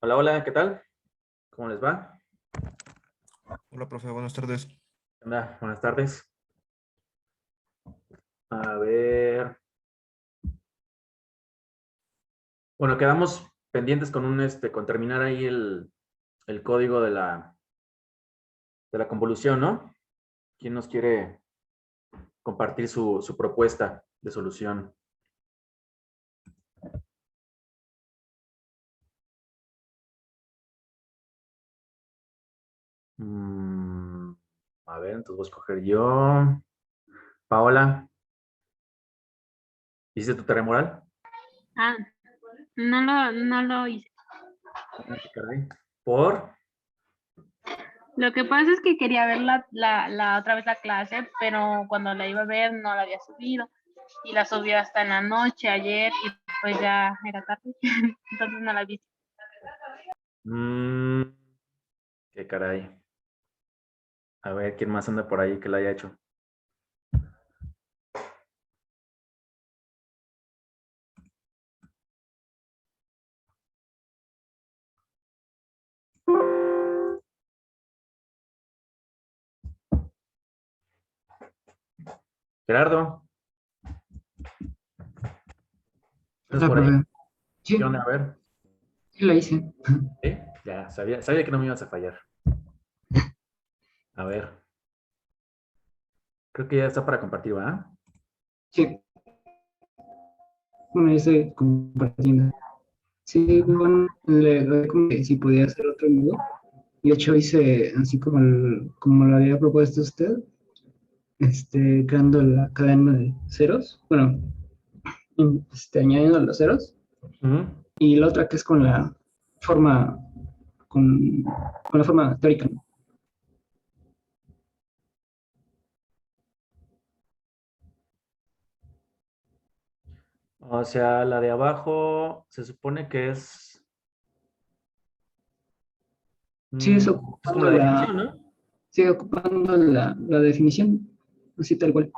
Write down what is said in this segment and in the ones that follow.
Hola, hola, ¿qué tal? ¿Cómo les va? Hola, profe, buenas tardes. ¿Qué onda? Buenas tardes. A ver. Bueno, quedamos pendientes con con terminar ahí el código de la convolución, ¿no? ¿Quién nos quiere compartir su propuesta de solución? Mm, a ver, entonces voy a escoger yo. Paola, ¿hiciste tu tarea moral? Ah, no lo hice. Ah, qué caray. ¿Por? Lo que pasa es que quería ver la otra vez la clase, pero cuando la iba a ver no la había subido. Y la subió hasta en la noche, ayer, y pues ya era tarde. Entonces no la vi. Mm, qué caray. A ver, ¿quién más anda por ahí que la haya hecho? Gerardo, ¿estás Hola, por ahí? profe. Sí, ¿Qué onda? A ver. sí la hice. ¿Sí? Ya, sabía que no me ibas a fallar. A ver, creo que ya está para compartir, ¿va? Sí, bueno, ya estoy compartiendo. Sí, bueno, le doy como que si podía hacer otro modo. Y de hecho hice así como, como lo había propuesto usted, creando la cadena de ceros. Bueno, añadiendo los ceros. Ujú. Y la otra que es con la forma, con la forma teórica, ¿no? O sea, la de abajo se supone que es, Sí, es es como ocupando la definición, ¿no? sigue ocupando la definición, así tal cual.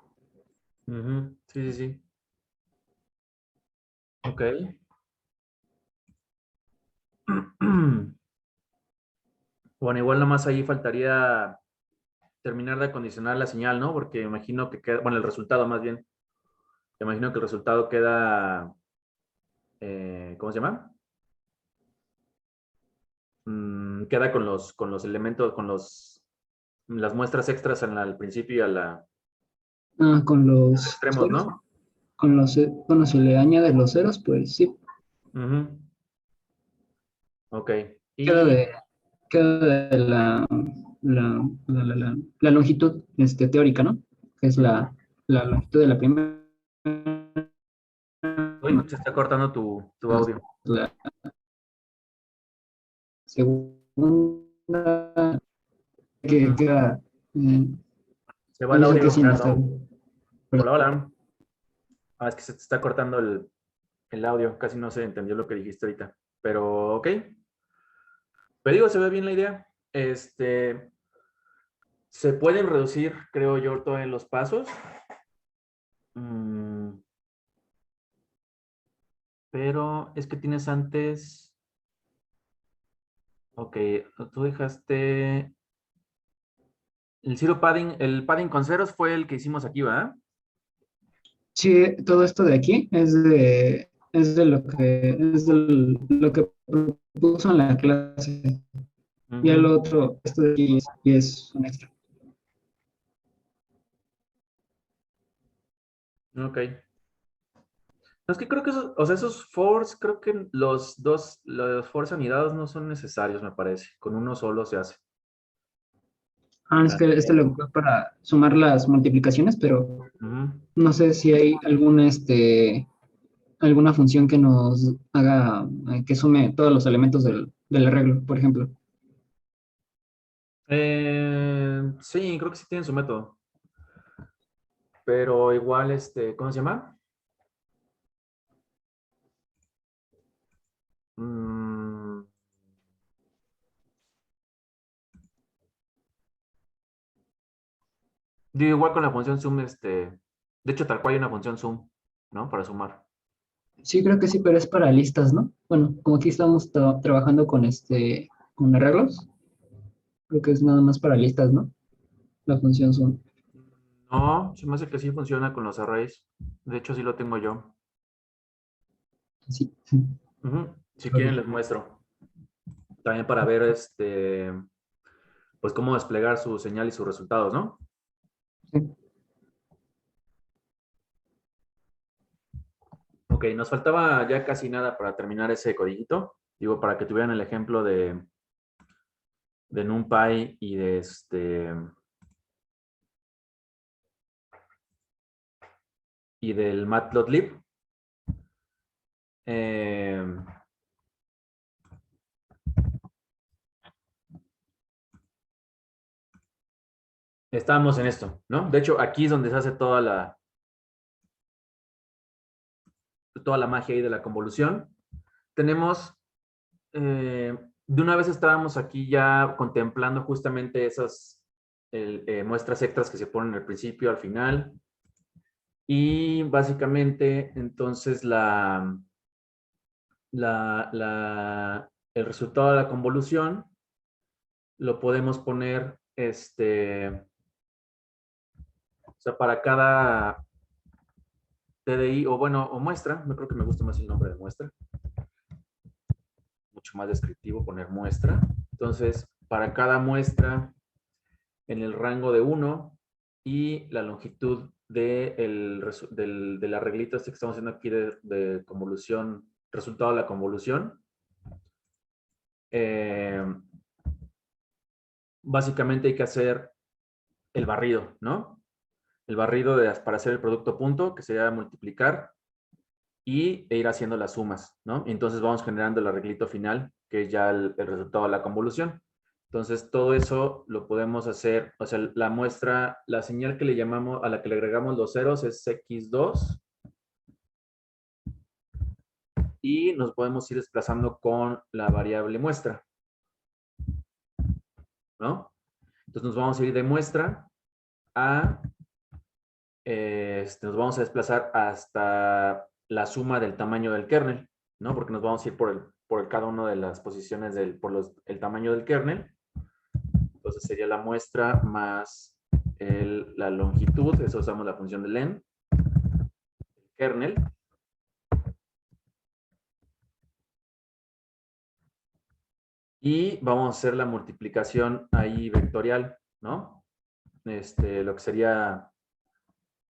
Ujú. Sí, sí, sí. Ok. Bueno, igual nomás ahí faltaría terminar de acondicionar la señal, ¿no? Porque imagino que queda, bueno, el resultado más bien. Imagino que el resultado queda, ¿cómo se llama? Queda con los elementos, las muestras extras al principio y Ah, con a los los extremos, ceros. ¿no? Bueno, si le añades los ceros, pues sí, Ujú. Ok. queda Y de, queda de la longitud teórica, ¿no? Que es ujú. la longitud de la primera, Uy, se está cortando tu más audio. la segunda, que Ujú. queda, Se va el dice que audio, es Gerardo. inestable. Hola, Pero, hola. Ah, es que se te está cortando el audio. Casi no se entendió lo que dijiste ahorita. Pero, ok. Pero digo, se ve bien la idea. Se pueden reducir, creo yo, todos los pasos. Mm, pero es que tienes antes. Ok, tú dejaste. El padding con ceros fue el que hicimos aquí, ¿va? sí, todo esto de aquí es de lo que propuso en la clase. Y el Ujú. otro, esto de aquí es un extra. Ok. No, es que creo que esos, o sea, esos fors, creo que los fors anidados no son necesarios, me parece. Con uno solo se hace. Ah, es Ah, que este lo ocupé para sumar las multiplicaciones, pero ujú. no sé si hay alguna, alguna función que nos haga, que sume todos los elementos del arreglo, por ejemplo. Sí, creo que sí tienen su método. Pero igual, ¿cómo se llama? Mm, digo, igual con la función sum, de hecho, tal cual hay una función sum, ¿no? Para sumar. Sí, creo que sí, pero es para listas, ¿no? Bueno, como aquí estamos trabajando con arreglos, creo que es nada más para listas, ¿no? La función son. No, se me hace que sí funciona con los arrays. De hecho, sí lo tengo yo. Sí. Ujú. Si quieren, les muestro. También para ver pues cómo desplegar su señal y sus resultados, ¿no? Sí. Ok, nos faltaba ya casi nada para terminar ese codiguito. Digo, para que tuvieran el ejemplo de NumPy y de y del Matplotlib. Estábamos en esto, ¿no? De hecho, aquí es donde se hace toda la magia ahí de la convolución. Tenemos, de una vez estábamos aquí ya contemplando justamente esas muestras extras que se ponen al principio, al final. Y básicamente, entonces, el resultado de la convolución lo podemos poner, o sea, para cada TDI, o bueno, o muestra, yo creo que me gusta más el nombre de muestra, mucho más descriptivo poner muestra. Entonces, para cada muestra en el rango de 1 y la longitud del arreglito que estamos haciendo aquí de convolución, resultado de la convolución, básicamente hay que hacer el barrido, ¿no? El barrido para hacer el producto punto, que sería multiplicar e ir haciendo las sumas, ¿no? Y entonces vamos generando el arreglito final, que es ya el resultado de la convolución. Entonces, todo eso lo podemos hacer, o sea, la muestra, la señal que le llamamos, a la que le agregamos los ceros es x2 y nos podemos ir desplazando con la variable muestra, ¿no? Entonces, nos vamos a ir de muestra a, nos vamos a desplazar hasta la suma del tamaño del kernel, ¿no? Porque nos vamos a ir por cada una de las posiciones el tamaño del kernel. Entonces sería la muestra más la longitud, eso usamos la función de len, el kernel. Y vamos a hacer la multiplicación ahí vectorial, ¿no? Lo que sería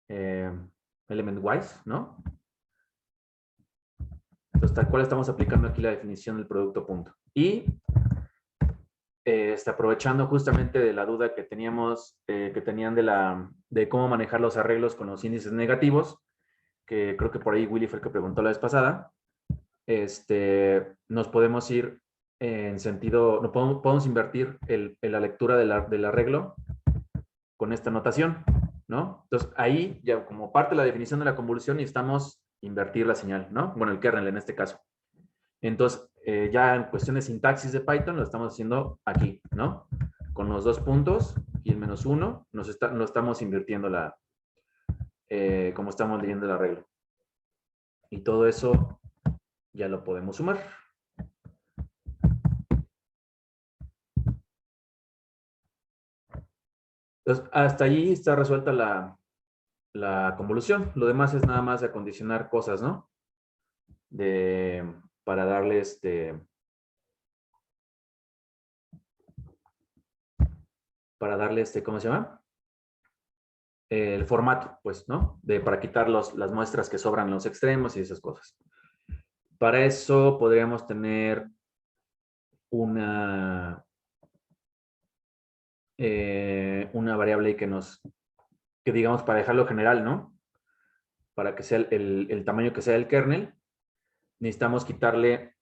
element wise, ¿no? Entonces, tal cual estamos aplicando aquí la definición del producto punto. Y aprovechando justamente de la duda que teníamos, que tenían de cómo manejar los arreglos con los índices negativos, que creo que por ahí Willy fue el que preguntó la vez pasada, nos podemos ir en sentido, no podemos invertir la lectura del arreglo con esta notación, ¿no? Entonces, ahí ya como parte de la definición de la convolución necesitamos invertir la señal, ¿no? Bueno, el kernel en este caso. Entonces, ya en cuestiones de sintaxis de Python lo estamos haciendo aquí, ¿no? Con los dos puntos y el -1 nos estamos invirtiendo como estamos leyendo el arreglo. Y todo eso ya lo podemos sumar. Entonces, hasta ahí está resuelta la convolución. Lo demás es nada más de acondicionar cosas, ¿no? Para darle ¿cómo se llama? El formato, pues, ¿no? Para quitar las muestras que sobran en los extremos y esas cosas. Para eso podríamos tener una variable que digamos para dejarlo general, ¿no? Para que sea el tamaño que sea el kernel, necesitamos quitarle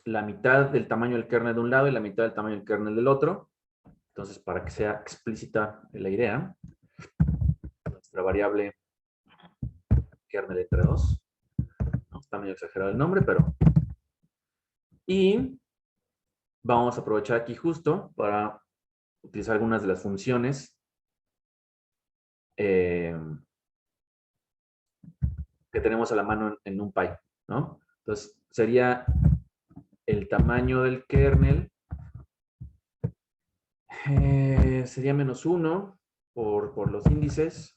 la mitad del tamaño del kernel de un lado y la mitad del tamaño del kernel del otro. Entonces, para que sea explícita la idea, nuestra variable kernel entre 2, ¿no? Está medio exagerado el nombre, pero... Y vamos a aprovechar aquí justo para utilizar algunas de las funciones que tenemos a la mano en NumPy, ¿no? Entonces, sería el tamaño del kernel, sería -1 por los índices.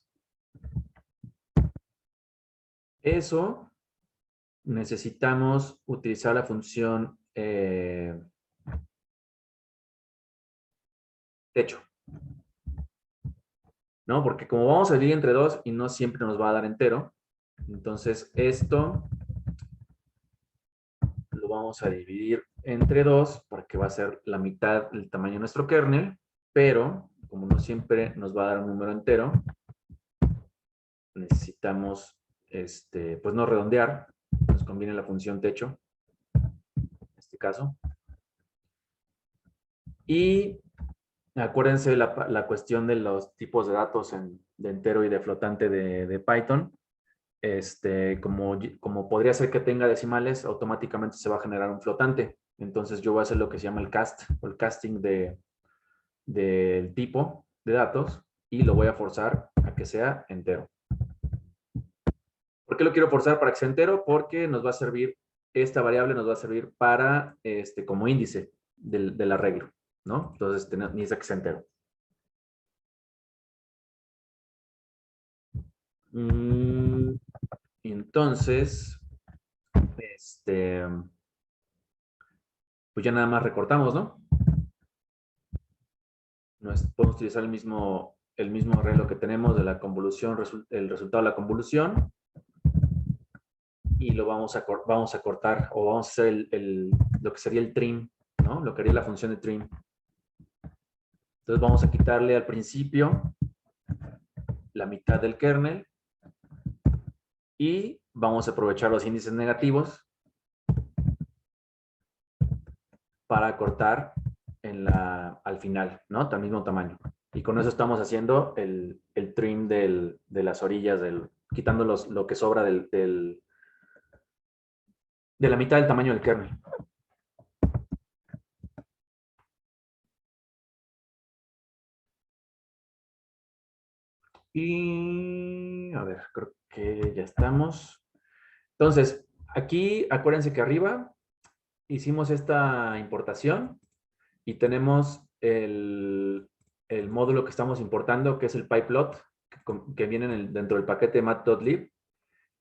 Eso necesitamos utilizar la función techo, ¿no? Porque como vamos a dividir entre 2 y no siempre nos va a dar entero, entonces esto lo vamos a dividir entre 2 porque va a ser la mitad del tamaño de nuestro kernel, pero como no siempre nos va a dar un número entero, necesitamos pues no redondear, nos conviene la función techo, en este caso. Y acuérdense la cuestión de los tipos de datos de entero y de flotante de Python. Como podría ser que tenga decimales, automáticamente se va a generar un flotante. Entonces yo voy a hacer lo que se llama el cast, o el casting del tipo de datos, y lo voy a forzar a que sea entero. ¿Por qué lo quiero forzar para que sea entero? Porque nos va a servir, esta variable nos va a servir para, como índice del arreglo, ¿no? Entonces necesita que sea entero. Entonces, pues ya nada más recortamos, ¿no? Podemos utilizar el mismo arreglo que tenemos de la convolución, el resultado de la convolución, y lo vamos a cortar, o vamos a hacer lo que sería el trim, ¿no? Lo que haría la función de trim. Entonces vamos a quitarle al principio la mitad del kernel y vamos a aprovechar los índices negativos para cortar al final, ¿no? Del mismo tamaño. Y con eso estamos haciendo el trim de las orillas, quitando lo que sobra de la mitad del tamaño del kernel. Y a ver, creo que ya estamos. Entonces, aquí acuérdense que arriba hicimos esta importación y tenemos el módulo que estamos importando, que es el pyplot, que viene dentro del paquete matplotlib.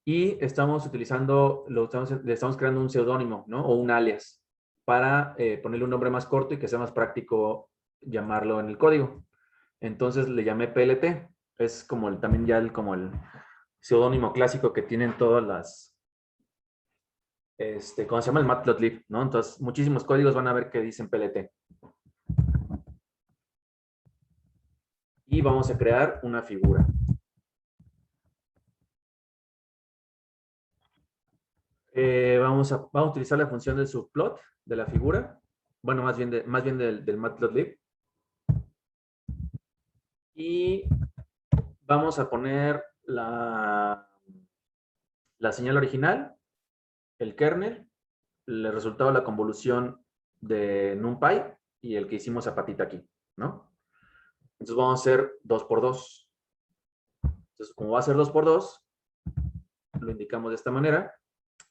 Y estamos utilizando, le estamos creando un seudónimo, ¿no? O un alias para ponerle un nombre más corto y que sea más práctico llamarlo en el código. Entonces le llamé PLT. Es como también ya como el seudónimo clásico que tienen todas las, ¿cómo se llama? El matplotlib, ¿no? Entonces muchísimos códigos van a ver que dicen PLT. Y vamos a crear una figura. Vamos a utilizar la función del subplot de la figura. Bueno, más bien del matplotlib. Y vamos a poner la señal original, el kernel, el resultado de la convolución de NumPy y el que hicimos a patita aquí, ¿no? Entonces vamos a hacer 2 por 2. Entonces, como va a ser 2 por 2, lo indicamos de esta manera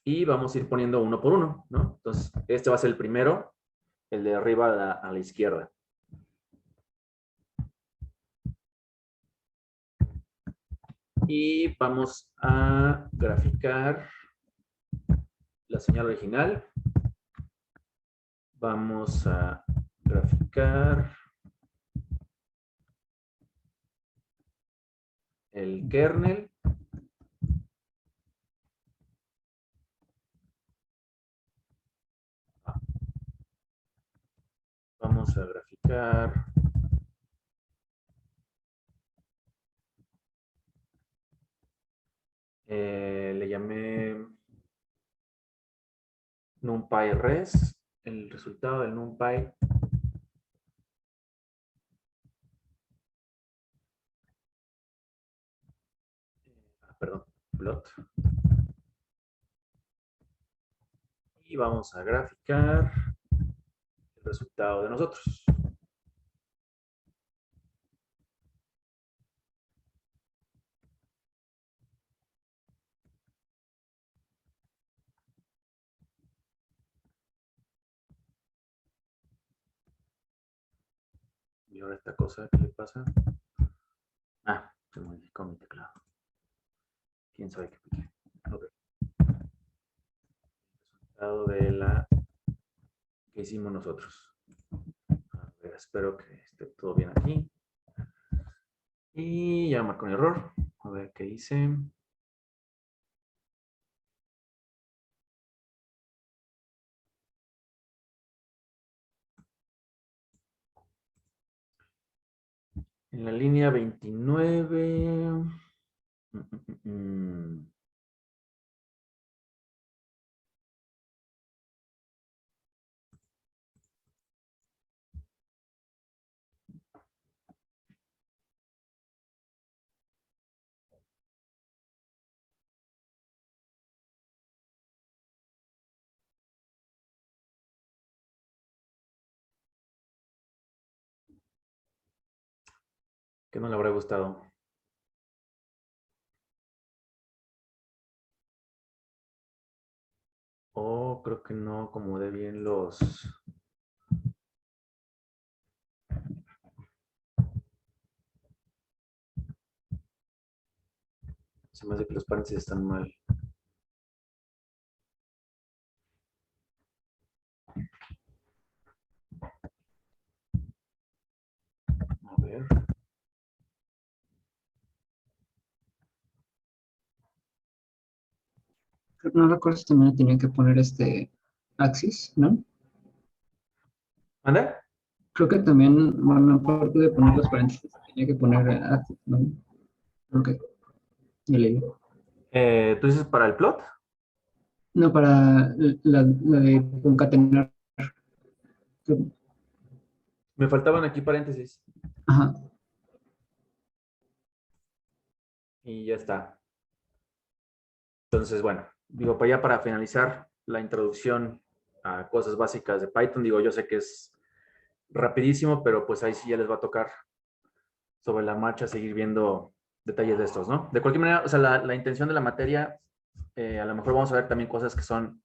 y vamos a ir poniendo 1 por 1, ¿no? Entonces, este va a ser el primero, el de arriba a la izquierda. Y vamos a graficar la señal original. Vamos a graficar el kernel. Vamos a graficar le llamé NumPy res, el resultado del NumPy. Perdón, plot. Y vamos a graficar el resultado de nosotros. Y ahora esta cosa, ¿qué le pasa? Ah, se modificó mi teclado. ¿Quién sabe qué piqué? Ok. Resultado de la que hicimos nosotros. A ver, espero que esté todo bien aquí. Y ya marcó un error. A ver qué hice. En la línea 29. ¿Qué no le habrá gustado? Oh, creo que no acomodé bien los... Se me hace que los paréntesis están mal. A ver. No recuerdo si también le tenía que poner Axis, ¿no? ¿Anda? Creo que también, bueno, aparte de poner los paréntesis, tenía que poner Axis, ¿no? Creo que ya leí. ¿Tú dices para el plot? No, para la de concatenar. Me faltaban aquí paréntesis. Ajá. Y ya está. Entonces, bueno, digo, para ya para finalizar la introducción a cosas básicas de Python, digo, yo sé que es rapidísimo, pero pues ahí sí ya les va a tocar sobre la marcha seguir viendo detalles de estos, ¿no? De cualquier manera, o sea, la intención de la materia, a lo mejor vamos a ver también cosas que son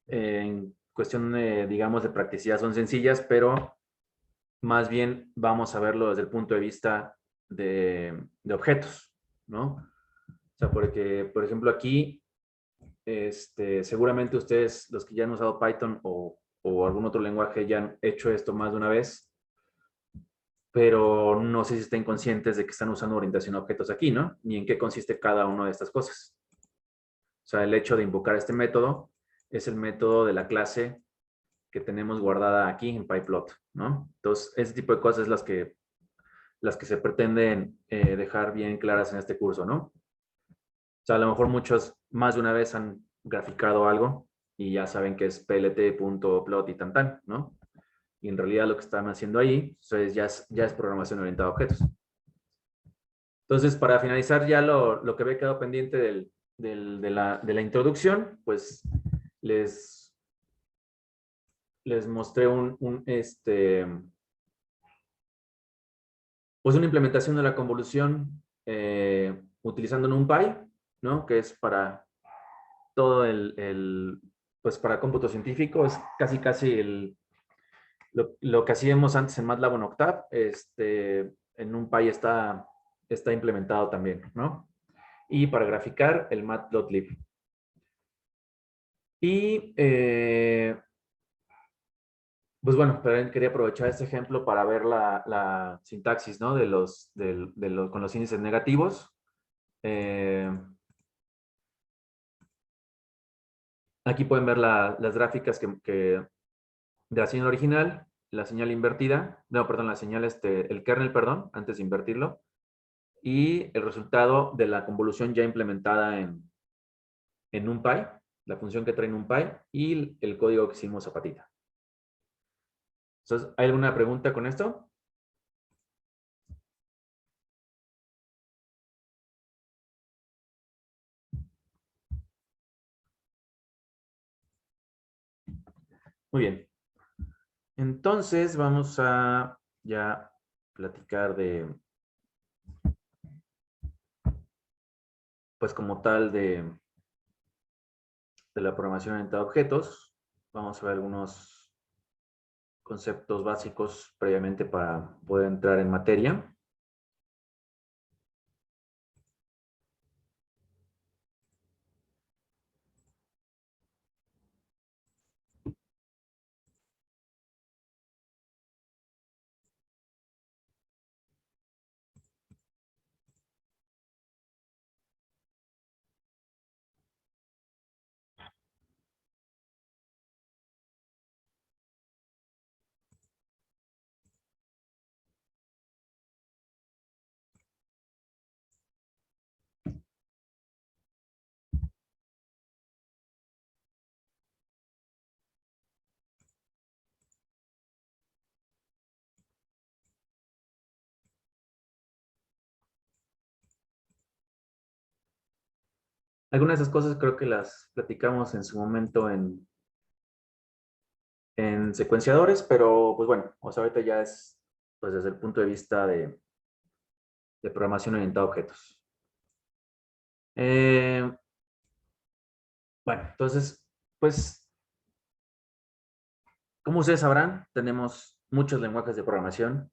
en cuestión, digamos, de practicidad, son sencillas, pero más bien vamos a verlo desde el punto de vista de objetos, ¿no? O sea, porque, por ejemplo, aquí, seguramente ustedes, los que ya han usado Python o algún otro lenguaje, ya han hecho esto más de una vez, pero no sé si estén conscientes de que están usando orientación a objetos aquí, ¿no? Ni en qué consiste cada una de estas cosas. O sea, el hecho de invocar este método es el método de la clase que tenemos guardada aquí en PyPlot, ¿no? Entonces, ese tipo de cosas es las que se pretenden dejar bien claras en este curso, ¿no? O sea, a lo mejor muchos más de una vez han graficado algo y ya saben que es plt.plot y tan, ¿no? Y en realidad lo que están haciendo ahí pues, ya es programación orientada a objetos. Entonces, para finalizar ya lo que había quedado pendiente de la introducción, pues les mostré pues una implementación de la convolución utilizando NumPy, ¿no? Que es para todo pues para cómputo científico, es casi lo que hacíamos antes en MATLAB o en Octave, en NumPy está implementado también, ¿no? Y para graficar, el matplotlib. Y, pues bueno, quería aprovechar este ejemplo para ver la sintaxis, ¿no? Con los índices negativos. Aquí pueden ver las gráficas de la señal original, la señal invertida, no, perdón, la señal, el kernel, perdón, antes de invertirlo, y el resultado de la convolución ya implementada en NumPy, la función que trae NumPy, y el código que hicimos a patita. Entonces, ¿hay alguna pregunta con esto? Muy bien. Entonces, vamos a ya platicar pues como tal de la programación orientada a objetos. Vamos a ver conceptos básicos previamente para poder entrar en materia. Algunas de esas cosas creo que las platicamos en su momento en secuenciadores, pero pues bueno, o sea, ahorita ya es pues desde el punto de vista de programación orientada a objetos. Bueno, entonces, pues, como ustedes sabrán, tenemos muchos lenguajes de programación,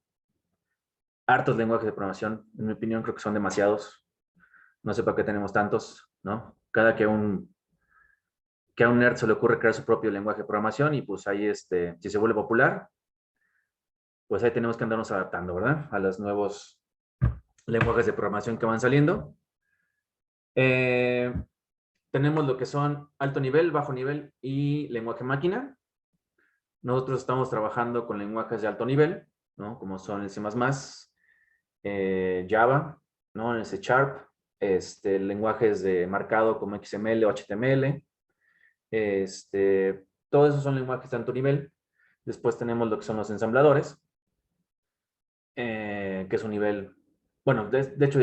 hartos lenguajes de programación. En mi opinión, creo que son demasiados. No sé para qué tenemos tantos, ¿no? Cada que a un nerd se le ocurre crear su propio lenguaje de programación y pues ahí, si se vuelve popular, pues ahí tenemos que andarnos adaptando, ¿verdad? A los nuevos lenguajes de programación que van saliendo. Tenemos lo que son alto nivel, bajo nivel y lenguaje máquina. Nosotros estamos trabajando con lenguajes de alto nivel, ¿no? Como son el C++, Java, ¿no? El C Sharp, lenguajes de marcado como XML o HTML. Todos esos son lenguajes de alto nivel. Después tenemos lo que son los ensambladores, que es un nivel, bueno, de hecho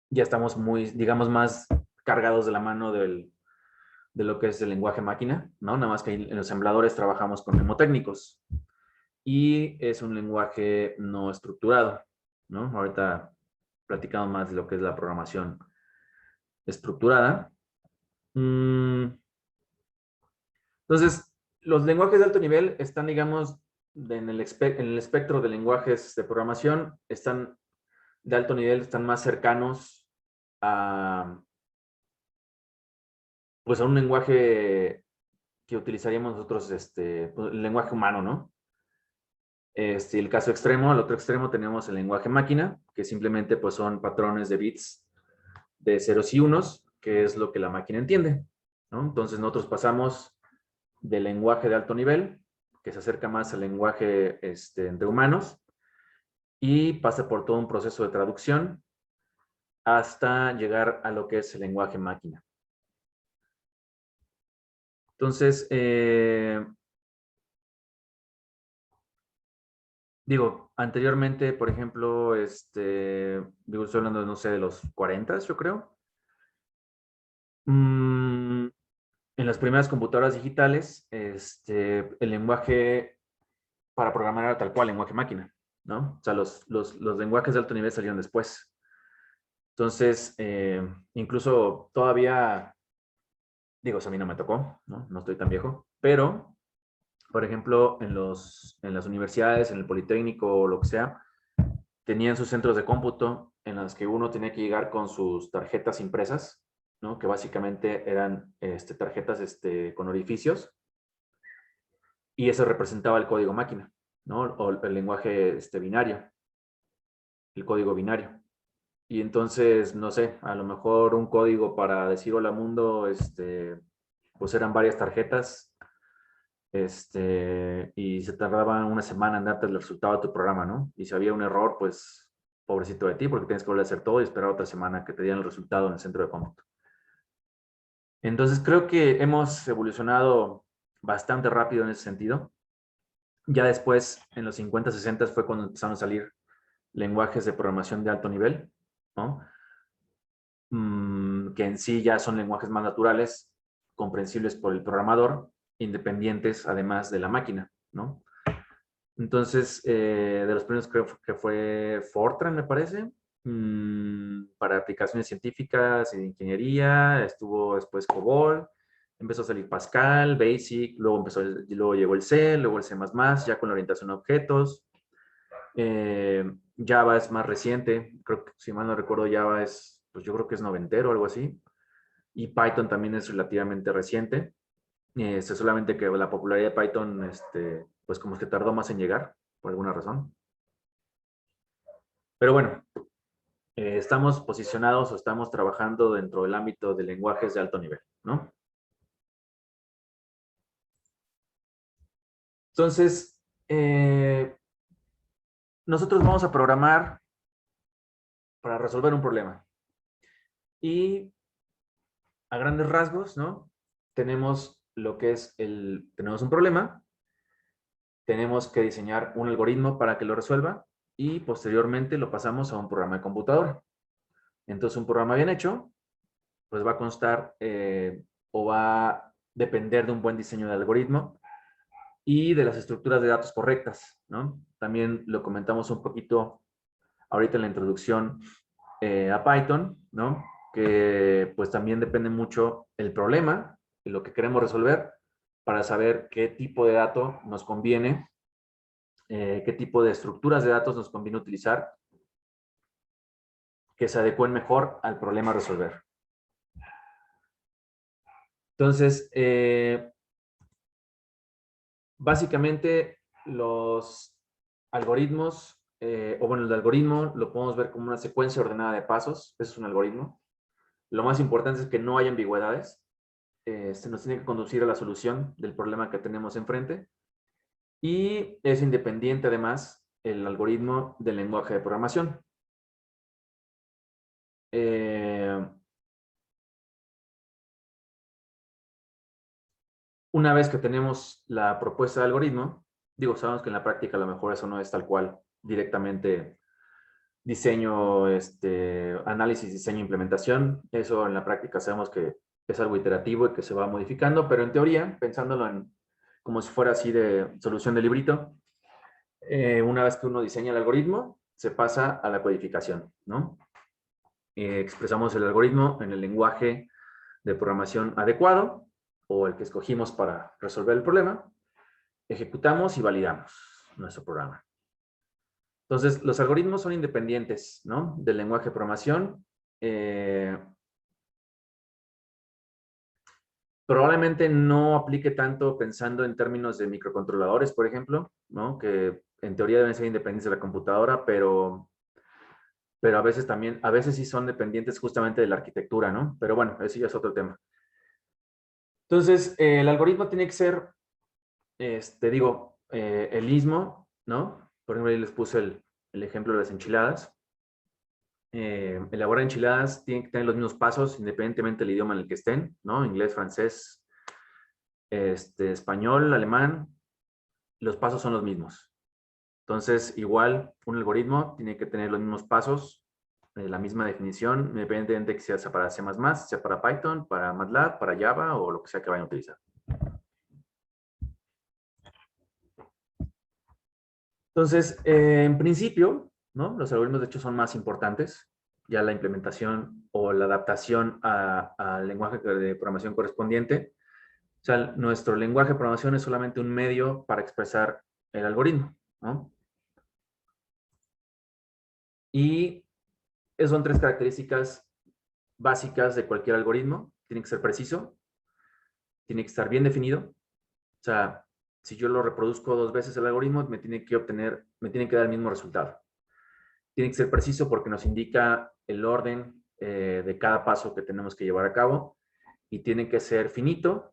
ya estamos muy, digamos, más cargados de la mano de lo que es el lenguaje máquina, ¿no? Nada más que en los ensambladores trabajamos con mnemotécnicos y es un lenguaje no estructurado, ¿no? Ahorita platicamos más de lo que es la programación estructurada. Entonces, los lenguajes de alto nivel están, digamos, en el espectro de lenguajes de programación, están de alto nivel, están más cercanos a, pues, a un lenguaje que utilizaríamos nosotros, pues, el lenguaje humano, ¿no? El caso extremo, al otro extremo tenemos el lenguaje máquina, que simplemente pues son patrones de bits de ceros y unos, que es lo que la máquina entiende, ¿no? Entonces nosotros pasamos del lenguaje de alto nivel, que se acerca más al lenguaje de humanos, y pasa por todo un proceso de traducción hasta llegar a lo que es el lenguaje máquina. Entonces, digo, anteriormente, por ejemplo, digo, estoy hablando, no sé, de los 40, yo creo. En las primeras computadoras digitales, el lenguaje para programar era tal cual, lenguaje máquina, ¿no? O sea, los lenguajes de alto nivel salieron después. Entonces, incluso todavía, digo, eso a mí no me tocó, ¿no? No estoy tan viejo, pero, por ejemplo, en las universidades, en el Politécnico o lo que sea, tenían sus centros de cómputo en los que uno tenía que llegar con sus tarjetas impresas, ¿no? Que básicamente eran tarjetas con orificios, y eso representaba el código máquina, ¿no? O el lenguaje binario, el código binario. Y entonces, no sé, a lo mejor un código para decir hola mundo, pues eran varias tarjetas, y se tardaba una semana en darte el resultado de tu programa, ¿no? Y si había un error, pues pobrecito de ti, porque tienes que volver a hacer todo y esperar otra semana que te dieran el resultado en el centro de cómputo. Entonces creo que hemos evolucionado bastante rápido en ese sentido. Ya después, en los 50, 60 fue cuando empezaron a salir lenguajes de programación de alto nivel, ¿no? Que en sí ya son lenguajes más naturales, comprensibles por el programador, independientes además de la máquina, ¿no? Entonces, de los primeros creo que fue Fortran, me parece, para aplicaciones científicas y de ingeniería. Estuvo después COBOL, Empezó a salir Pascal, Basic, luego llegó el C, luego el C++, ya con la orientación a objetos. Java es más reciente, creo que, si mal no recuerdo, Java es, pues yo creo que es noventero o algo así. Y Python también es relativamente reciente. Solamente que la popularidad de Python, pues como que tardó más en llegar, por alguna razón. Pero bueno, estamos posicionados o estamos trabajando dentro del ámbito de lenguajes de alto nivel, ¿no? Entonces, nosotros vamos a programar para resolver un problema. Y a grandes rasgos, ¿no? Tenemos lo que es tenemos un problema, tenemos que diseñar un algoritmo para que lo resuelva y posteriormente lo pasamos a un programa de computadora. Entonces, un programa bien hecho, pues va a constar o va a depender de un buen diseño de algoritmo y de las estructuras de datos correctas, ¿no? También lo comentamos un poquito ahorita en la introducción a Python, ¿no? Que pues también depende mucho el problema y lo que queremos resolver para saber qué tipo de dato nos conviene, qué tipo de estructuras de datos nos conviene utilizar que se adecúen mejor al problema a resolver. Entonces, básicamente los algoritmos, o bueno, el algoritmo lo podemos ver como una secuencia ordenada de pasos. Eso es un algoritmo. Lo más importante es que no haya ambigüedades. Se nos tiene que conducir a la solución del problema que tenemos enfrente. Y es independiente, además, el algoritmo del lenguaje de programación. Una vez que tenemos la propuesta de algoritmo, digo, sabemos que en la práctica a lo mejor eso no es tal cual, directamente diseño, análisis, diseño, implementación. Eso en la práctica sabemos que es algo iterativo y que se va modificando, pero en teoría, pensándolo como si fuera así de solución de librito, una vez que uno diseña el algoritmo, se pasa a la codificación, ¿no? Expresamos el algoritmo en el lenguaje de programación adecuado o el que escogimos para resolver el problema, ejecutamos y validamos nuestro programa. Entonces, los algoritmos son independientes, ¿no? Del lenguaje de programación. Probablemente no aplique tanto pensando en términos de microcontroladores, por ejemplo, ¿no? Que en teoría deben ser independientes de la computadora, pero a veces también, a veces sí son dependientes justamente de la arquitectura, ¿no? Pero bueno, ese ya es otro tema. Entonces, el algoritmo tiene que ser, el istmo, ¿no? Por ejemplo, ahí les puse el ejemplo de las enchiladas. Elaborar enchiladas tienen que tener los mismos pasos independientemente del idioma en el que estén, ¿no? Inglés, francés, español, alemán, los pasos son los mismos. Entonces, igual, un algoritmo tiene que tener los mismos pasos, la misma definición, independientemente de que sea para C++, sea para Python, para MATLAB, para Java o lo que sea que vayan a utilizar. Entonces, en principio, ¿no? Los algoritmos de hecho son más importantes. Ya la implementación o la adaptación al lenguaje de programación correspondiente. O sea, nuestro lenguaje de programación es solamente un medio para expresar el algoritmo, ¿no? Y esas son tres características básicas de cualquier algoritmo. Tiene que ser preciso, tiene que estar bien definido. O sea, si yo lo reproduzco 2 veces el algoritmo, me tiene que dar el mismo resultado. Tiene que ser preciso porque nos indica el orden de cada paso que tenemos que llevar a cabo. Y tiene que ser finito,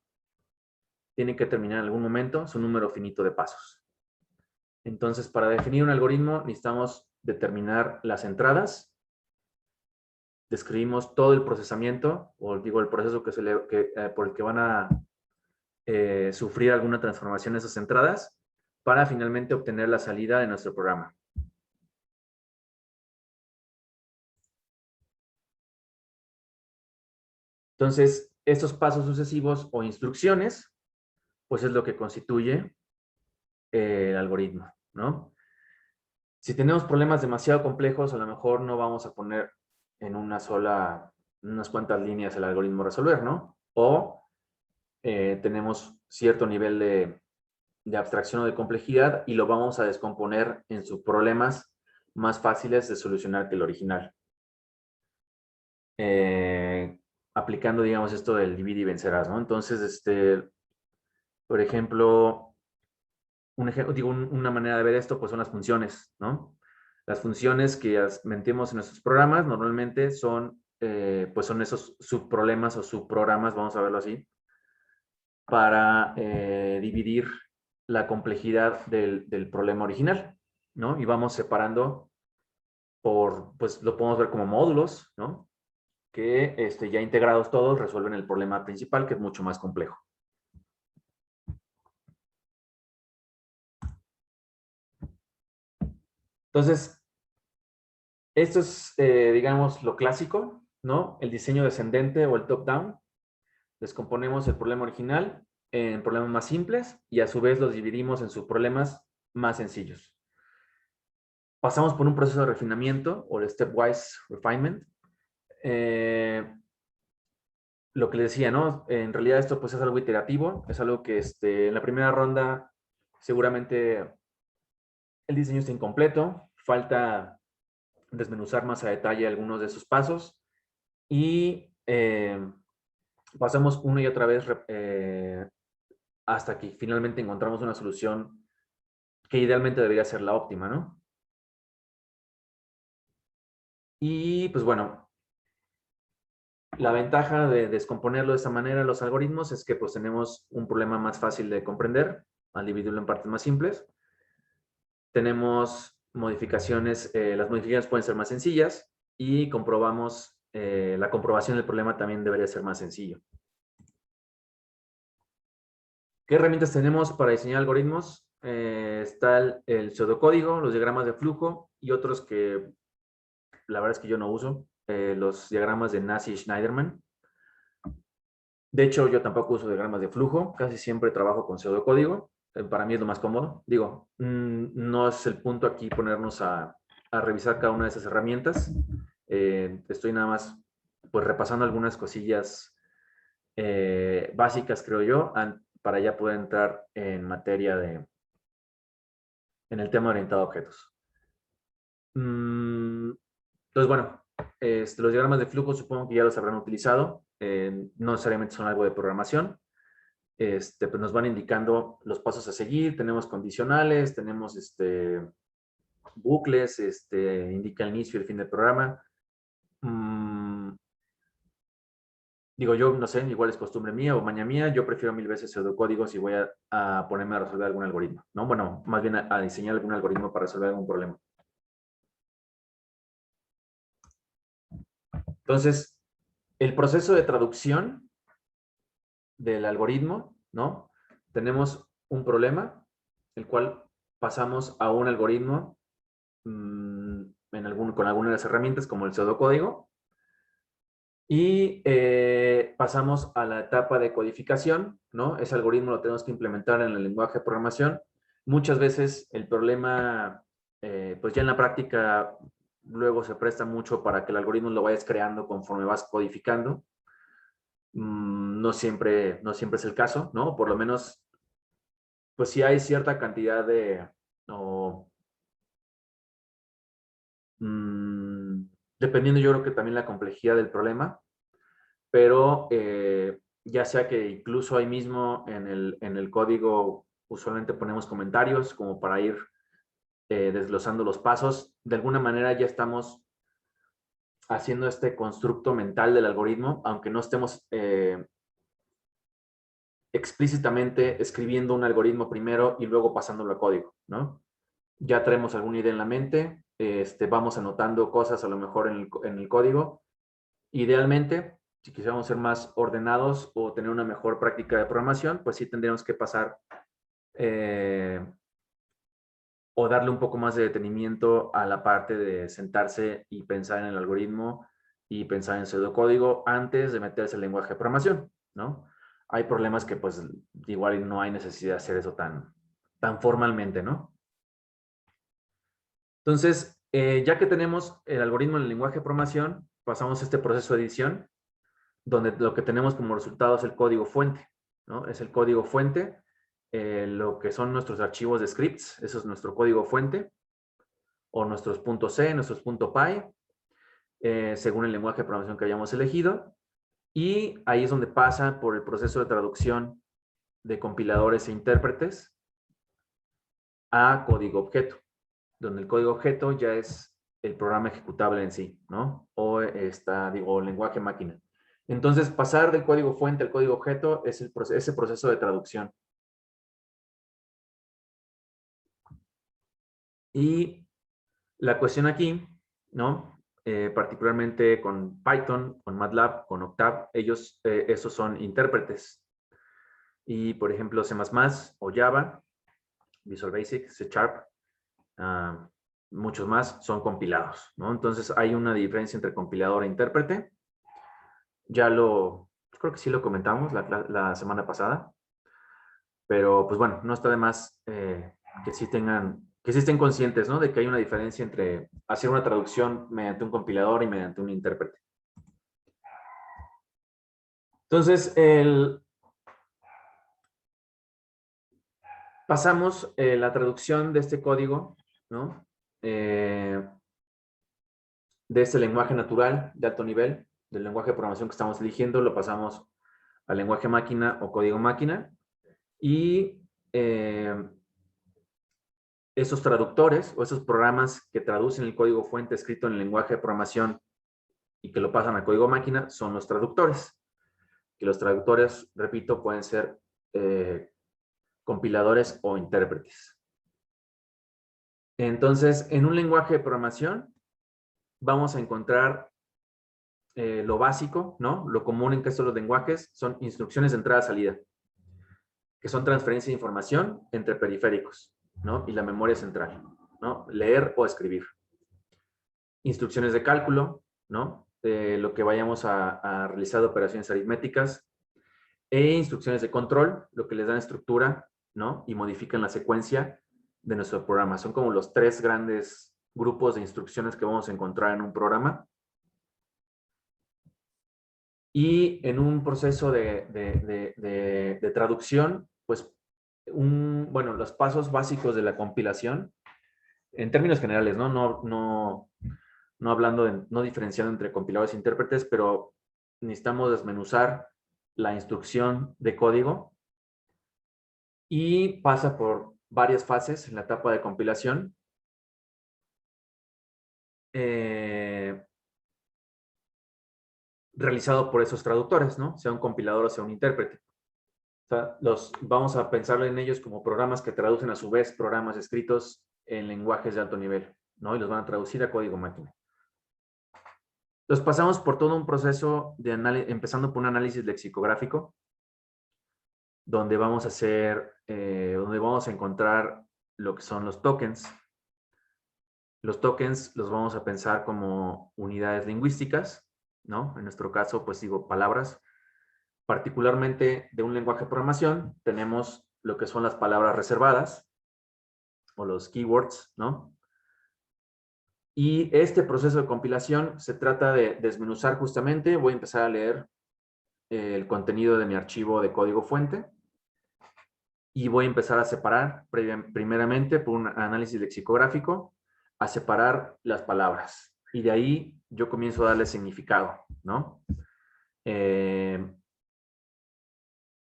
tiene que terminar en algún momento su número finito de pasos. Entonces, para definir un algoritmo necesitamos determinar las entradas. Describimos todo el procesamiento, o digo, el proceso por el que van a sufrir alguna transformación esas entradas, para finalmente obtener la salida de nuestro programa. Entonces, estos pasos sucesivos o instrucciones, pues es lo que constituye el algoritmo, ¿no? Si tenemos problemas demasiado complejos, a lo mejor no vamos a poner en unas cuantas líneas el algoritmo resolver, ¿no? O tenemos cierto nivel de abstracción o de complejidad y lo vamos a descomponer en subproblemas más fáciles de solucionar que el original. Aplicando, digamos, esto del divide y vencerás, ¿no? Entonces, por ejemplo, una manera de ver esto, pues son las funciones, ¿no? Las funciones que metemos en nuestros programas normalmente son, pues son esos subproblemas o subprogramas, vamos a verlo así, para dividir la complejidad del problema original, ¿no? Y vamos separando pues lo podemos ver como módulos, ¿no? Que ya integrados todos resuelven el problema principal, que es mucho más complejo. Entonces, esto es, digamos, lo clásico, ¿no? El diseño descendente o el top-down. Descomponemos el problema original en problemas más simples y a su vez los dividimos en subproblemas más sencillos. Pasamos por un proceso de refinamiento o el stepwise refinement. Lo que les decía, ¿no? En realidad esto pues es algo iterativo, es algo que en la primera ronda seguramente el diseño está incompleto, falta desmenuzar más a detalle algunos de esos pasos y pasamos una y otra vez hasta que finalmente encontramos una solución que idealmente debería ser la óptima, ¿no? Y pues bueno, la ventaja de descomponerlo de esta manera los algoritmos es que pues tenemos un problema más fácil de comprender al dividirlo en partes más simples. Tenemos modificaciones, las modificaciones pueden ser más sencillas y comprobamos, la comprobación del problema también debería ser más sencillo. ¿Qué herramientas tenemos para diseñar algoritmos? Está el pseudocódigo, los diagramas de flujo y otros que la verdad es que yo no uso, los diagramas de Nasse y Schneiderman. De hecho, yo tampoco uso diagramas de flujo, casi siempre trabajo con pseudocódigo. Para mí es lo más cómodo. Digo, no es el punto aquí ponernos a revisar cada una de esas herramientas. Estoy nada más pues repasando algunas cosillas básicas, creo yo, para ya poder entrar en materia en el tema orientado a objetos. Entonces, bueno, los diagramas de flujo supongo que ya los habrán utilizado. No necesariamente son algo de programación. Pues nos van indicando los pasos a seguir. Tenemos condicionales, tenemos bucles, indica el inicio y el fin del programa. Digo, yo no sé, igual es costumbre mía o maña mía, yo prefiero 1000 veces pseudocódigos si voy a ponerme a resolver algún algoritmo, ¿no? Bueno, más bien a diseñar algún algoritmo para resolver algún problema. Entonces, el proceso de traducción del algoritmo, ¿no? Tenemos un problema, el cual pasamos a un algoritmo con alguna de las herramientas como el pseudocódigo y pasamos a la etapa de codificación, ¿no? Ese algoritmo lo tenemos que implementar en el lenguaje de programación. Muchas veces el problema, pues ya en la práctica, luego se presta mucho para que el algoritmo lo vayas creando conforme vas codificando. No siempre es el caso, ¿no? Por lo menos, pues sí hay cierta cantidad de, dependiendo yo creo que también la complejidad del problema, pero ya sea que incluso ahí mismo en el código usualmente ponemos comentarios como para ir desglosando los pasos, de alguna manera ya estamos haciendo este constructo mental del algoritmo, aunque no estemos explícitamente escribiendo un algoritmo primero y luego pasándolo a código, ¿no? Ya traemos alguna idea en la mente, vamos anotando cosas a lo mejor en el código. Idealmente, si quisiéramos ser más ordenados o tener una mejor práctica de programación, pues sí tendríamos que pasar o darle un poco más de detenimiento a la parte de sentarse y pensar en el algoritmo y pensar en pseudocódigo antes de meterse el lenguaje de programación, ¿no? Hay problemas que pues igual no hay necesidad de hacer eso tan formalmente, ¿no? Entonces, ya que tenemos el algoritmo en el lenguaje de programación, pasamos a este proceso de edición, donde lo que tenemos como resultado es el código fuente, ¿no? Es el código fuente, lo que son nuestros archivos de scripts, eso es nuestro código fuente, o nuestros .c, nuestros .py, según el lenguaje de programación que hayamos elegido. Y ahí es donde pasa por el proceso de traducción de compiladores e intérpretes a código objeto, donde el código objeto ya es el programa ejecutable en sí, ¿no? O lenguaje máquina. Entonces, pasar del código fuente al código objeto es ese proceso de traducción. Y la cuestión aquí, ¿no? Particularmente con Python, con MATLAB, con Octave, esos son intérpretes. Y, por ejemplo, C++ o Java, Visual Basic, C#, muchos más son compilados, ¿no? Entonces, hay una diferencia entre compilador e intérprete. Creo que sí lo comentamos la semana pasada. Pero, pues bueno, no está de más que sí estén conscientes, ¿no? De que hay una diferencia entre hacer una traducción mediante un compilador y mediante un intérprete. Entonces, pasamos la traducción de este código, ¿no? De este lenguaje natural de alto nivel, del lenguaje de programación que estamos eligiendo, lo pasamos al lenguaje máquina o código máquina. Y esos traductores o esos programas que traducen el código fuente escrito en el lenguaje de programación y que lo pasan a código máquina son los traductores. Que los traductores, repito, pueden ser compiladores o intérpretes. Entonces, en un lenguaje de programación vamos a encontrar lo básico, ¿no? Lo común en estos los lenguajes son instrucciones de entrada-salida, que son transferencia de información entre periféricos, ¿no? Y la memoria central, ¿no? Leer o escribir. Instrucciones de cálculo, ¿no? Lo que vayamos a realizar de operaciones aritméticas. E instrucciones de control, lo que les dan estructura, ¿no? Y modifican la secuencia de nuestro programa. Son como los 3 grandes grupos de instrucciones que vamos a encontrar en un programa. Y en un proceso de traducción, pues, bueno, los pasos básicos de la compilación, en términos generales, ¿no? No hablando no diferenciando entre compiladores e intérpretes, pero necesitamos desmenuzar la instrucción de código y pasa por varias fases en la etapa de compilación. Realizado por esos traductores, ¿no? Sea un compilador o sea un intérprete. O sea, vamos a pensar en ellos como programas que traducen a su vez programas escritos en lenguajes de alto nivel, ¿no? Y los van a traducir a código máquina. Entonces pasamos por todo un proceso de análisis, empezando por un análisis lexicográfico, donde vamos a encontrar lo que son los tokens. Los tokens los vamos a pensar como unidades lingüísticas, ¿no? En nuestro caso, pues digo, palabras. Particularmente de un lenguaje de programación, tenemos lo que son las palabras reservadas, o los keywords, ¿no? Y este proceso de compilación se trata de desmenuzar justamente. Voy a empezar a leer el contenido de mi archivo de código fuente y voy a empezar a separar, primeramente por un análisis lexicográfico, a separar las palabras. Y de ahí yo comienzo a darle significado, ¿no?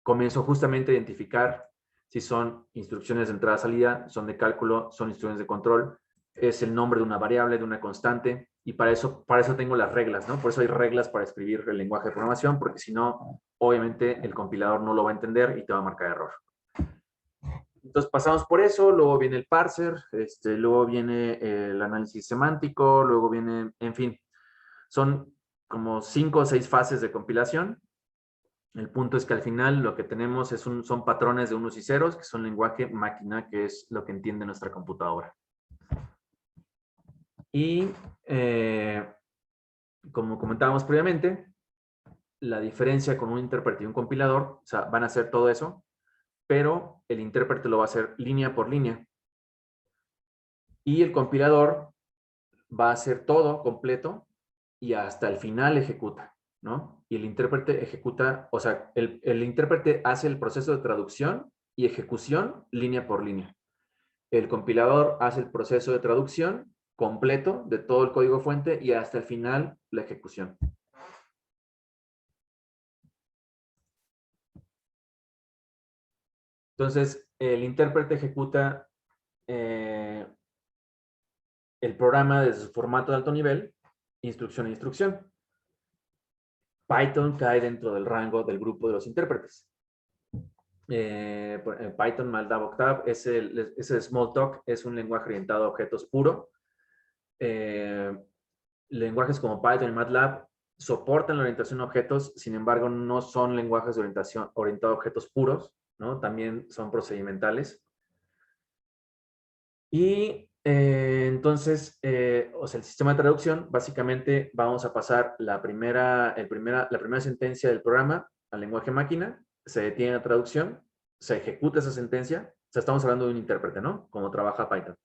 Comienzo justamente a identificar si son instrucciones de entrada-salida, son de cálculo, son instrucciones de control, es el nombre de una variable, de una constante, y para eso tengo las reglas, ¿no? Por eso hay reglas para escribir el lenguaje de programación, porque si no, obviamente el compilador no lo va a entender y te va a marcar error. Entonces pasamos por eso, luego viene el parser, luego viene el análisis semántico, luego viene, en fin, son como 5 o 6 fases de compilación. El punto es que al final lo que tenemos son patrones de unos y ceros, que son lenguaje máquina, que es lo que entiende nuestra computadora. Y como comentábamos previamente, la diferencia con un intérprete y un compilador, o sea, van a hacer todo eso, pero el intérprete lo va a hacer línea por línea. Y el compilador va a hacer todo completo y hasta el final ejecuta, ¿no? Y el intérprete ejecuta, o sea, el intérprete hace el proceso de traducción y ejecución línea por línea. El compilador hace el proceso de traducción completo de todo el código fuente y hasta el final la ejecución. Entonces, el intérprete ejecuta el programa desde su formato de alto nivel, instrucción a instrucción. Python cae dentro del rango del grupo de los intérpretes. Python MATLAB Octave ese Smalltalk es un lenguaje orientado a objetos puro. Lenguajes como Python y MATLAB soportan la orientación a objetos, sin embargo, no son lenguajes de orientación orientados a objetos puros, ¿no? También son procedimentales. Y entonces, o sea, el sistema de traducción, básicamente vamos a pasar la primera sentencia del programa al lenguaje máquina, se detiene la traducción, se ejecuta esa sentencia, o sea, estamos hablando de un intérprete, ¿no? Como trabaja Python.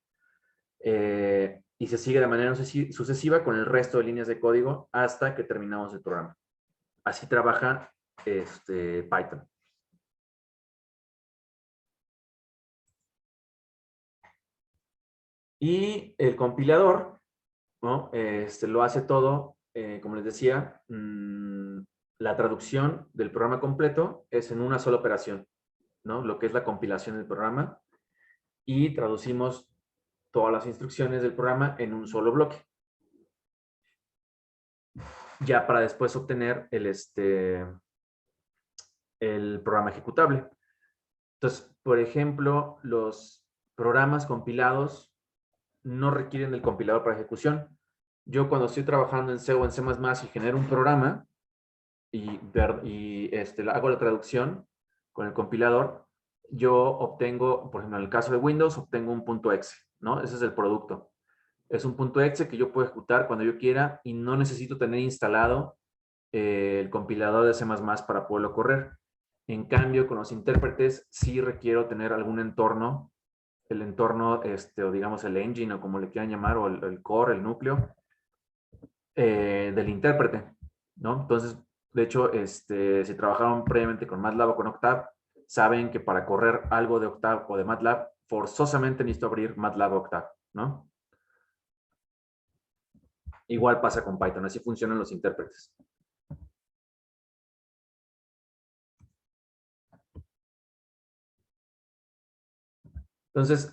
Y se sigue de manera sucesiva con el resto de líneas de código hasta que terminamos el programa. Así trabaja Python. Y el compilador, ¿no? Lo hace todo, como les decía, la traducción del programa completo es en una sola operación, ¿no? Lo que es la compilación del programa, y traducimos todas las instrucciones del programa en un solo bloque. Ya para después obtener el programa ejecutable. Entonces, por ejemplo, los programas compilados no requieren del compilador para ejecución. Yo cuando estoy trabajando en C o en C++ y genero un programa y hago la traducción con el compilador, yo obtengo, por ejemplo, en el caso de Windows, obtengo un .exe, ¿no? Ese es el producto. Es un .exe que yo puedo ejecutar cuando yo quiera y no necesito tener instalado el compilador de C++ para poderlo correr. En cambio, con los intérpretes sí requiero tener algún entorno, el entorno, o digamos el engine, o como le quieran llamar, o el core, el núcleo, del intérprete, ¿no? Entonces, de hecho, si trabajaron previamente con MATLAB o con Octave, saben que para correr algo de Octave o de MATLAB, forzosamente necesito abrir MATLAB o Octave, ¿no? Igual pasa con Python, así funcionan los intérpretes. Entonces,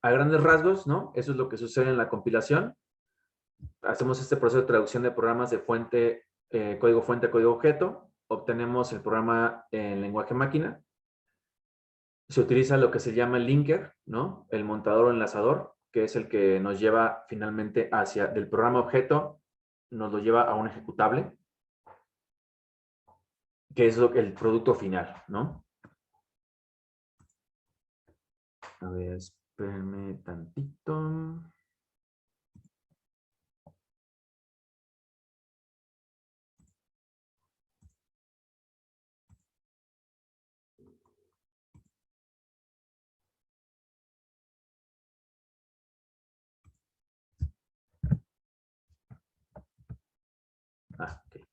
a grandes rasgos, ¿no? Eso es lo que sucede en la compilación. Hacemos este proceso de traducción de programas de código fuente a código objeto. Obtenemos el programa en lenguaje máquina. Se utiliza lo que se llama el linker, ¿no? El montador o enlazador, que es el que nos lleva finalmente del programa objeto, nos lo lleva a un ejecutable, que es el producto final, ¿no? A ver, espérenme tantito. Ok.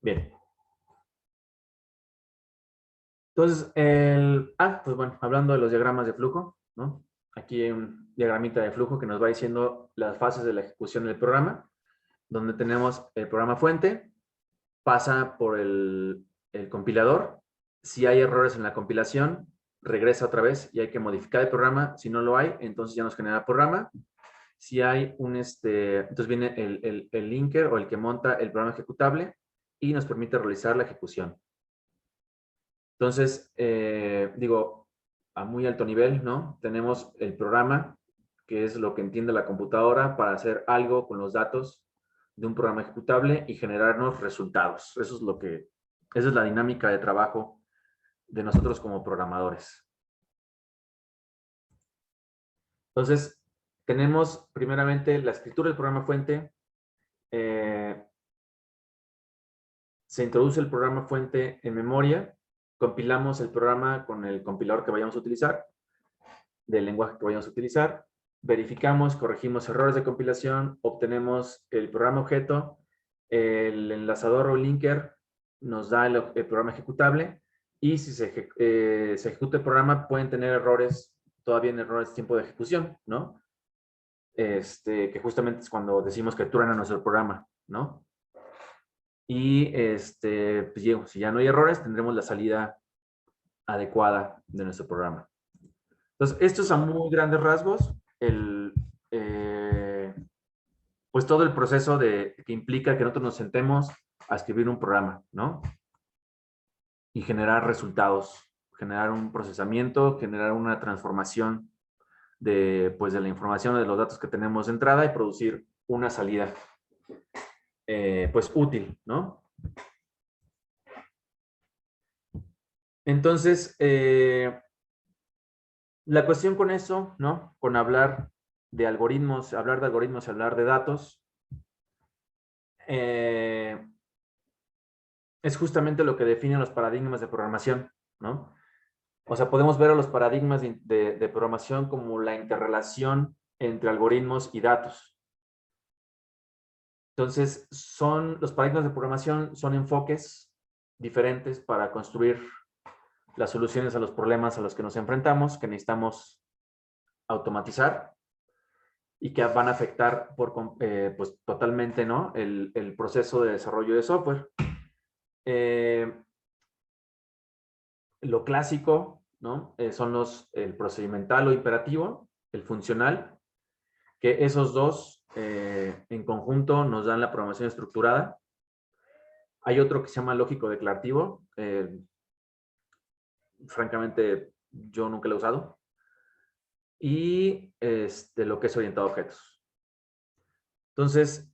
Bien. Entonces, pues bueno, hablando de los diagramas de flujo, ¿no? Aquí hay un diagramita de flujo que nos va diciendo las fases de la ejecución del programa, donde tenemos el programa fuente, pasa por el compilador. Si hay errores en la compilación, regresa otra vez y hay que modificar el programa. Si no lo hay, entonces ya nos genera el programa. Si hay entonces viene el linker o el que monta el programa ejecutable y nos permite realizar la ejecución. Entonces, digo, a muy alto nivel, ¿no? Tenemos el programa, que es lo que entiende la computadora para hacer algo con los datos de un programa ejecutable y generarnos resultados. Esa es la dinámica de trabajo de nosotros como programadores. Entonces, tenemos primeramente la escritura del programa fuente. Se introduce el programa fuente en memoria, compilamos el programa con el compilador que vayamos a utilizar del lenguaje que vayamos a utilizar, verificamos, corregimos errores de compilación, obtenemos el programa objeto, el enlazador o linker nos da el programa ejecutable, y si se ejecuta el programa, pueden tener errores, todavía en errores de tiempo de ejecución, ¿no? Que justamente es cuando decimos que truena nuestro programa, ¿no? Y pues, si ya no hay errores, tendremos la salida adecuada de nuestro programa. Entonces, esto es a muy grandes rasgos pues todo el proceso que implica que nosotros nos sentemos a escribir un programa, ¿no? Y generar resultados, generar un procesamiento, generar una transformación pues, de la información, de los datos que tenemos de entrada, y producir una salida pues útil, ¿no? Entonces, la cuestión con eso, ¿no? Con hablar de algoritmos, hablar de datos, es justamente lo que define los paradigmas de programación, ¿no? O sea, podemos ver a los paradigmas de programación como la interrelación entre algoritmos y datos. Entonces, los paradigmas de programación son enfoques diferentes para construir las soluciones a los problemas a los que nos enfrentamos, que necesitamos automatizar y que van a afectar pues, totalmente, ¿no? el proceso de desarrollo de software. Lo clásico, ¿no? Son el procedimental o imperativo, el funcional, que esos dos en conjunto nos dan la programación estructurada. Hay otro que se llama lógico declarativo. Francamente, yo nunca lo he usado. Y lo que es orientado a objetos. Entonces,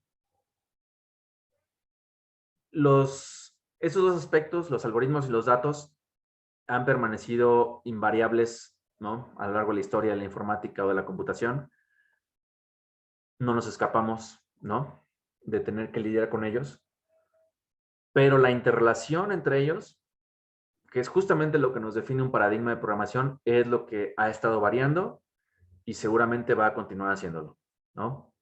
esos dos aspectos, los algoritmos y los datos, han permanecido invariables, ¿no? A lo largo de la historia de la informática o de la computación. No nos escapamos, ¿no? De tener que lidiar con ellos. Pero la interrelación entre ellos, que es justamente lo que nos define un paradigma de programación, es lo que ha estado variando y seguramente va a continuar haciéndolo, ¿no?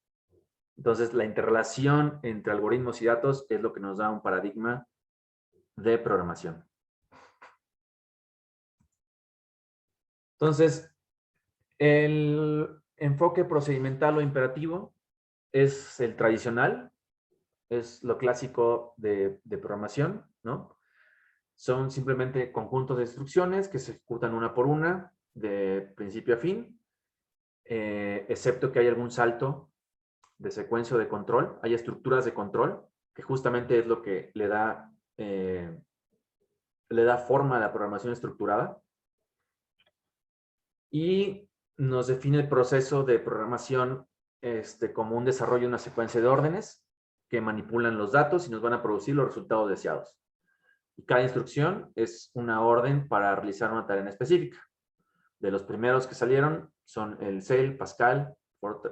Entonces, la interrelación entre algoritmos y datos es lo que nos da un paradigma de programación. Entonces, el enfoque procedimental o imperativo es el tradicional, es lo clásico de programación, ¿no? Son simplemente conjuntos de instrucciones que se ejecutan una por una, de principio a fin, excepto que hay algún salto de secuencia de control. Hay estructuras de control, que justamente es lo que le da forma a la programación estructurada. Y nos define el proceso de programación como un desarrollo de una secuencia de órdenes que manipulan los datos y nos van a producir los resultados deseados. Y cada instrucción es una orden para realizar una tarea en específica. De los primeros que salieron son el CEL, Pascal,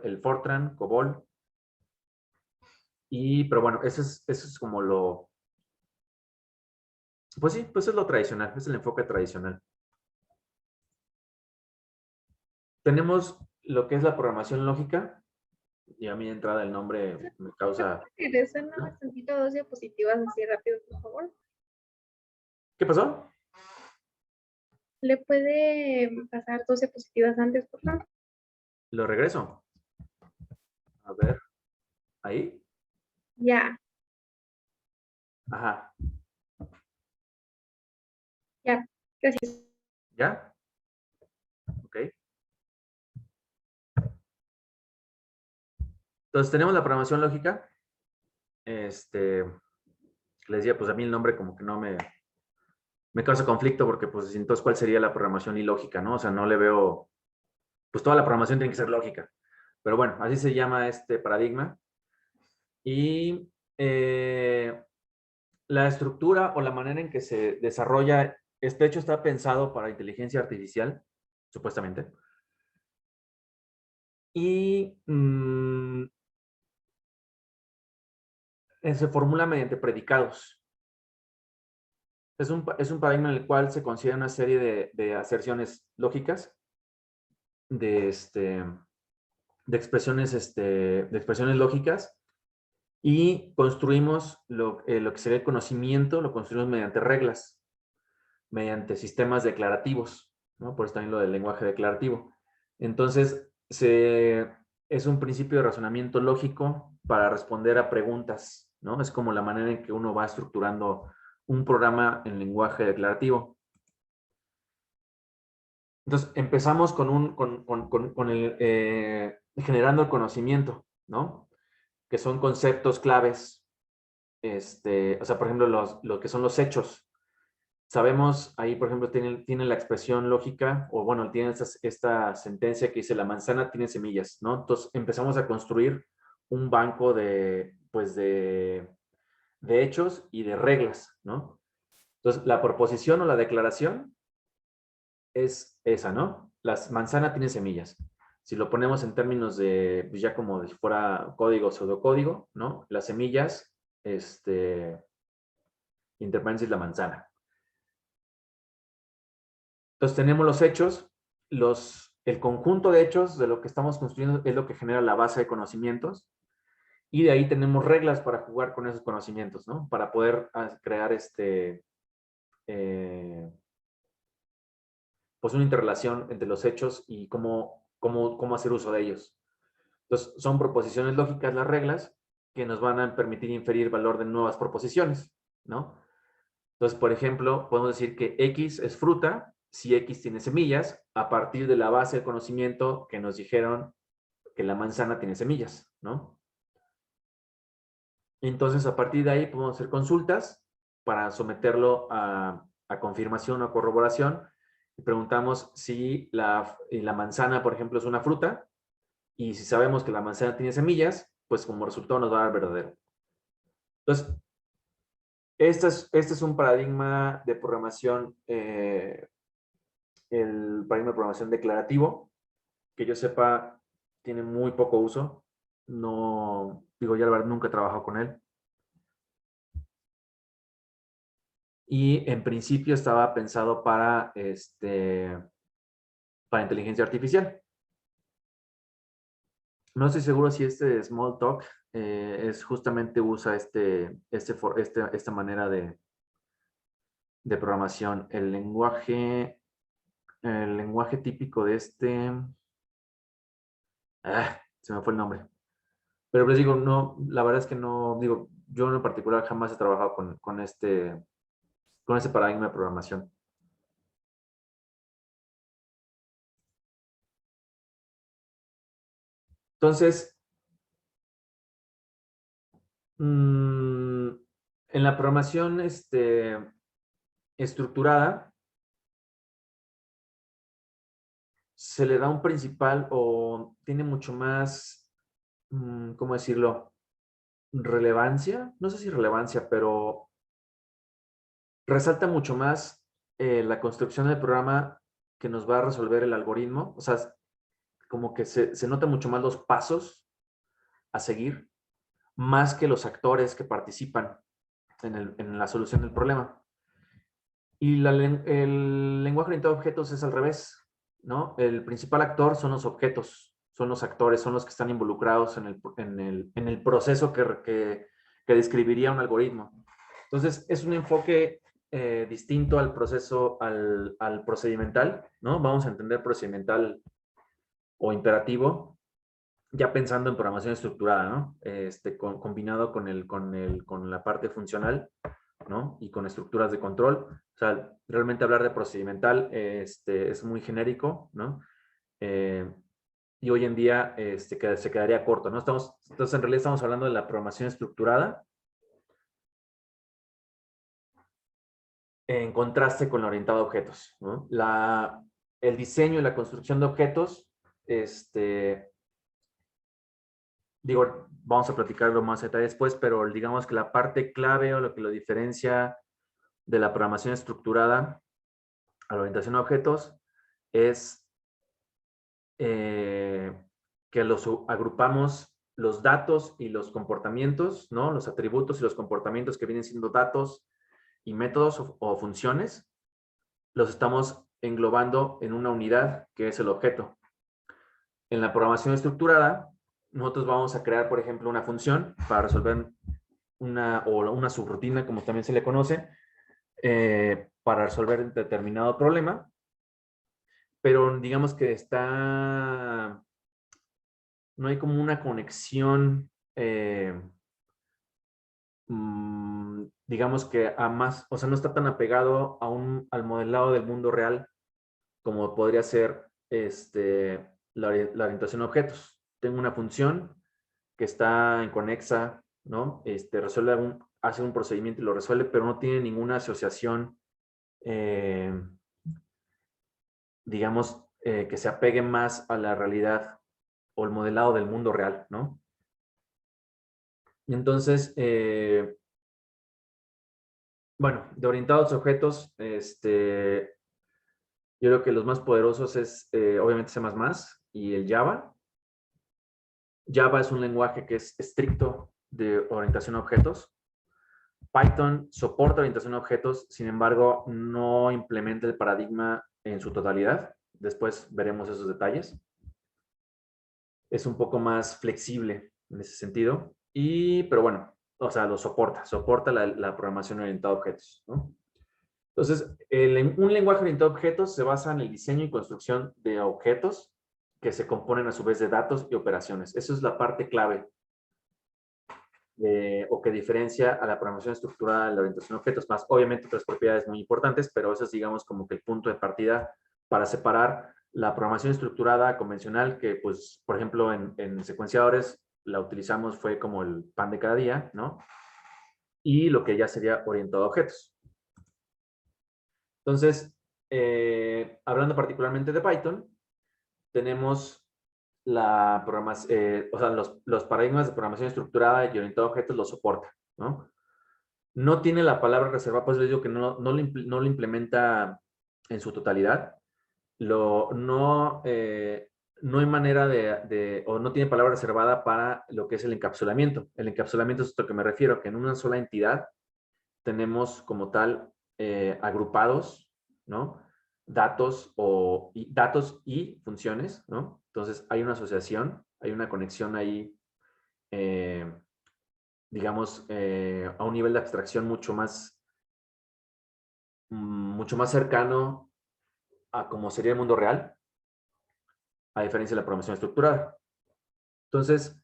el Fortran, COBOL. Pero bueno, eso es como pues sí, pues es lo tradicional, es el enfoque tradicional. Tenemos lo que es la programación lógica, y a mí de entrada el nombre me causa... Regresando bastantito 2 diapositivas así rápido, por favor. ¿Qué pasó? ¿Le puede pasar 2 diapositivas antes, por favor? Lo regreso. A ver. ¿Ahí? Ya, Ajá. ya, gracias. ¿Ya? Ok. Entonces tenemos la programación lógica. Les decía, pues a mí el nombre como que no me causa conflicto, porque pues entonces ¿cuál sería la programación ilógica, no? O sea, no le veo... Pues toda la programación tiene que ser lógica. Pero bueno, así se llama este paradigma. Y la estructura o la manera en que se desarrolla, este hecho está pensado para inteligencia artificial, supuestamente. Y se formula mediante predicados. Es un paradigma en el cual se considera una serie de aserciones lógicas de expresiones lógicas y construimos lo que sería el conocimiento, lo construimos mediante reglas, mediante sistemas declarativos, ¿no? Por eso también lo del lenguaje declarativo. Entonces, es un principio de razonamiento lógico para responder a preguntas, ¿no? Es como la manera en que uno va estructurando un programa en lenguaje declarativo. Entonces, empezamos generando el conocimiento, ¿no? Que son conceptos claves. O sea, por ejemplo, lo que son los hechos. Sabemos, ahí, por ejemplo, tiene la expresión lógica, o bueno, tiene esta sentencia que dice, la manzana tiene semillas, ¿no? Entonces, empezamos a construir un banco pues de hechos y de reglas, ¿no? Entonces, la proposición o la declaración es esa, ¿no? La manzana tiene semillas. Si lo ponemos en términos de, pues ya como si fuera código o pseudocódigo, ¿no? Las semillas, interparéntesis la manzana. Entonces tenemos los hechos, el conjunto de hechos de lo que estamos construyendo es lo que genera la base de conocimientos y de ahí tenemos reglas para jugar con esos conocimientos, ¿no? Para poder crear pues una interrelación entre los hechos y cómo hacer uso de ellos. Entonces, son proposiciones lógicas las reglas que nos van a permitir inferir valor de nuevas proposiciones, ¿no? Entonces, por ejemplo, podemos decir que X es fruta si X tiene semillas a partir de la base de conocimiento que nos dijeron que la manzana tiene semillas, ¿no? Entonces, a partir de ahí podemos hacer consultas para someterlo a confirmación o corroboración. Y preguntamos si la manzana, por ejemplo, es una fruta. Y si sabemos que la manzana tiene semillas, pues como resultado nos va a dar verdadero. Entonces, este es un paradigma de programación, el paradigma de programación declarativo, que yo sepa, tiene muy poco uso. No, digo, ya la verdad nunca he trabajado con él. Y en principio estaba pensado para inteligencia artificial. No estoy seguro si este Smalltalk justamente usa esta manera de programación. El lenguaje típico de se me fue el nombre. Pero les digo, no, la verdad es que no, digo, yo en particular jamás he trabajado con este paradigma de programación. Entonces, en la programación estructurada, se le da un principal o tiene mucho más, ¿cómo decirlo? Relevancia, no sé si relevancia, pero resalta mucho más la construcción del programa que nos va a resolver el algoritmo. O sea, como que se nota mucho más los pasos a seguir, más que los actores que participan en la solución del problema. Y el lenguaje orientado a objetos es al revés, ¿no? El principal actor son los objetos, son los actores, son los que están involucrados en el proceso que describiría un algoritmo. Entonces, es un enfoque distinto al proceso, al procedimental, ¿no? Vamos a entender procedimental o imperativo, ya pensando en programación estructurada, ¿no? Combinado con la parte funcional, ¿no? Y con estructuras de control. O sea, realmente hablar de procedimental es muy genérico, ¿no? Y hoy en día se quedaría corto, ¿no? Entonces, en realidad estamos hablando de la programación estructurada en contraste con la orientada a objetos, ¿no? El diseño y la construcción de objetos, digo, vamos a platicarlo más a detalle después, pero digamos que la parte clave o lo que lo diferencia de la programación estructurada a la orientación a objetos es que agrupamos los datos y los comportamientos, ¿no? Los atributos y los comportamientos que vienen siendo datos y métodos o funciones, los estamos englobando en una unidad que es el objeto. En la programación estructurada, nosotros vamos a crear, por ejemplo, una función para resolver una subrutina, como también se le conoce, para resolver un determinado problema, pero digamos que no hay como una conexión, digamos que a más, o sea, no está tan apegado al modelado del mundo real como podría ser la orientación a objetos. Tengo una función que está en conexa, ¿no? Hace un procedimiento y lo resuelve, pero no tiene ninguna asociación, digamos, que se apegue más a la realidad o el modelado del mundo real, ¿no? Entonces, bueno, de orientados a objetos, yo creo que los más poderosos es obviamente C++ y el Java. Java es un lenguaje que es estricto de orientación a objetos. Python soporta orientación a objetos, sin embargo, no implementa el paradigma en su totalidad. Después veremos esos detalles. Es un poco más flexible en ese sentido. Pero bueno, o sea, soporta la programación orientada a objetos, ¿no? Entonces, un lenguaje orientado a objetos se basa en el diseño y construcción de objetos que se componen a su vez de datos y operaciones. Eso es la parte clave o que diferencia a la programación estructurada de la orientación a objetos, más obviamente otras propiedades muy importantes, pero eso es, digamos, como que el punto de partida para separar la programación estructurada convencional, que pues, por ejemplo, en secuenciadores la utilizamos, fue como el pan de cada día, ¿no? Y lo que ya sería orientado a objetos. Entonces, hablando particularmente de Python, tenemos la programación, o sea, los paradigmas de programación estructurada y orientado a objetos los soporta, ¿no? No tiene la palabra reservada, pues les digo que no lo implementa en su totalidad. No hay manera o no tiene palabra reservada para lo que es el encapsulamiento. El encapsulamiento es a lo que me refiero, que en una sola entidad tenemos como tal agrupados, ¿no? Datos y funciones, ¿no? Entonces hay una asociación, hay una conexión ahí, digamos, a un nivel de abstracción mucho más cercano a como sería el mundo real, a diferencia de la programación estructurada. Entonces,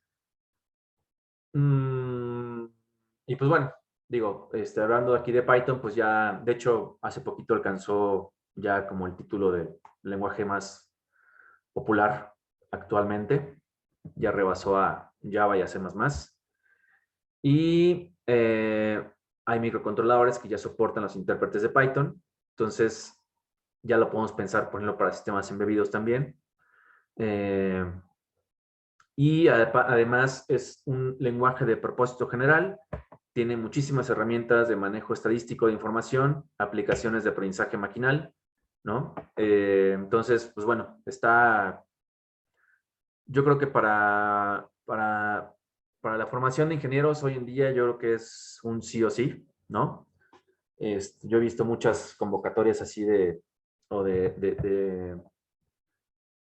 y pues bueno, digo, hablando aquí de Python, pues ya, de hecho, hace poquito alcanzó ya como el título del lenguaje más popular actualmente. Ya rebasó a Java y a C++. Y hay microcontroladores que ya soportan los intérpretes de Python. Entonces, ya lo podemos pensar, por ejemplo, para sistemas embebidos también. Y además es un lenguaje de propósito general. Tiene muchísimas herramientas de manejo estadístico de información, aplicaciones de aprendizaje maquinal, ¿no? Entonces, pues bueno, yo creo que para la formación de ingenieros hoy en día, yo creo que es un sí o sí, ¿no? Yo he visto muchas convocatorias así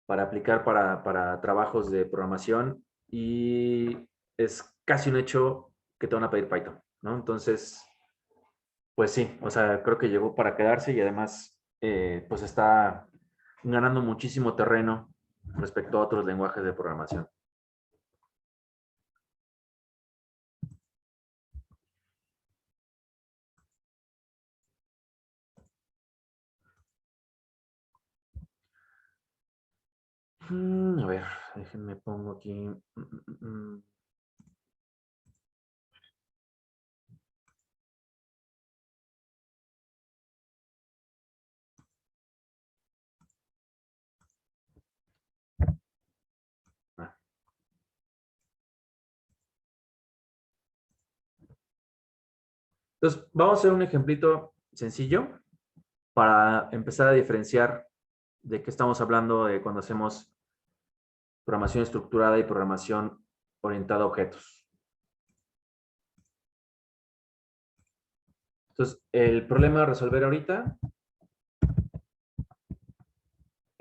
para aplicar para trabajos de programación y es casi un hecho que te van a pedir Python, ¿no? Entonces, pues sí, o sea, creo que llegó para quedarse y además, pues está ganando muchísimo terreno respecto a otros lenguajes de programación. A ver, déjenme pongo aquí. Entonces, vamos a hacer un ejemplito sencillo para empezar a diferenciar de qué estamos hablando cuando hacemos programación estructurada y programación orientada a objetos. Entonces, el problema a resolver ahorita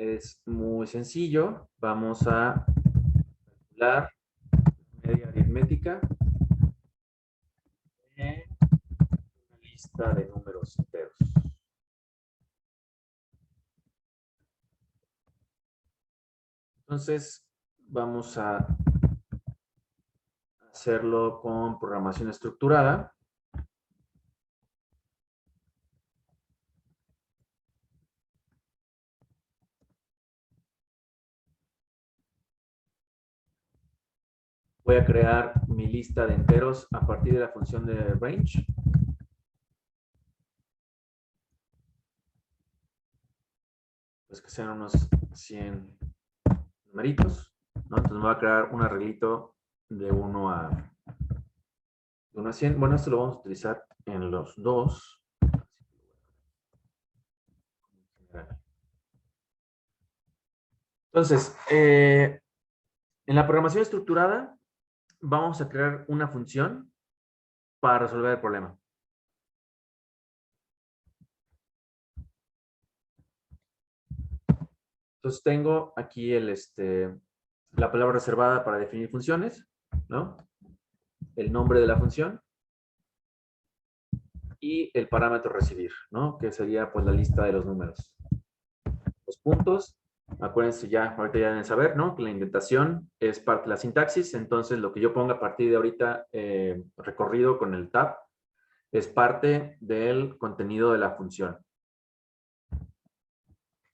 es muy sencillo. Vamos a calcular media aritmética en una lista de números enteros. Entonces, vamos a hacerlo con programación estructurada. Voy a crear mi lista de enteros a partir de la función de range. Pues que sean unos 100 numeritos, ¿no? Entonces me voy a crear un arreglito de 1 a 100. Bueno, esto lo vamos a utilizar en los dos. Entonces, en la programación estructurada vamos a crear una función para resolver el problema. Entonces tengo aquí la palabra reservada para definir funciones, ¿no? El nombre de la función y el parámetro recibir, ¿no? Que sería pues la lista de los números. Los puntos, acuérdense ya, ahorita ya deben saber, ¿no? Que la indentación es parte de la sintaxis, entonces lo que yo ponga a partir de ahorita recorrido con el tab es parte del contenido de la función.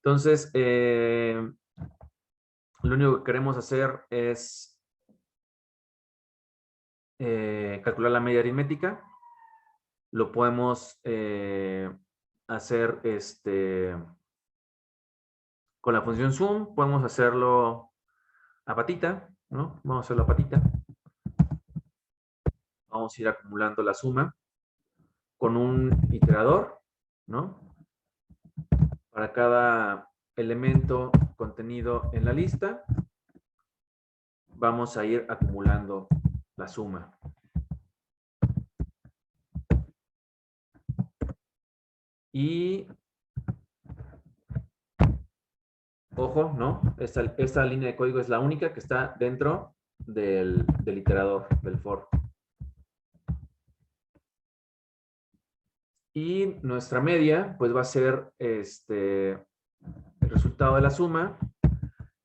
Entonces, lo único que queremos hacer es calcular la media aritmética. Lo podemos hacer con la función sum. Podemos hacerlo a patita, ¿no? Vamos a hacerlo a patita. Vamos a ir acumulando la suma con un iterador, ¿no? Para cada elemento contenido en la lista, vamos a ir acumulando la suma. Y, ojo, ¿no? Esta línea de código es la única que está dentro del iterador, del for. Y nuestra media, pues va a ser el resultado de la suma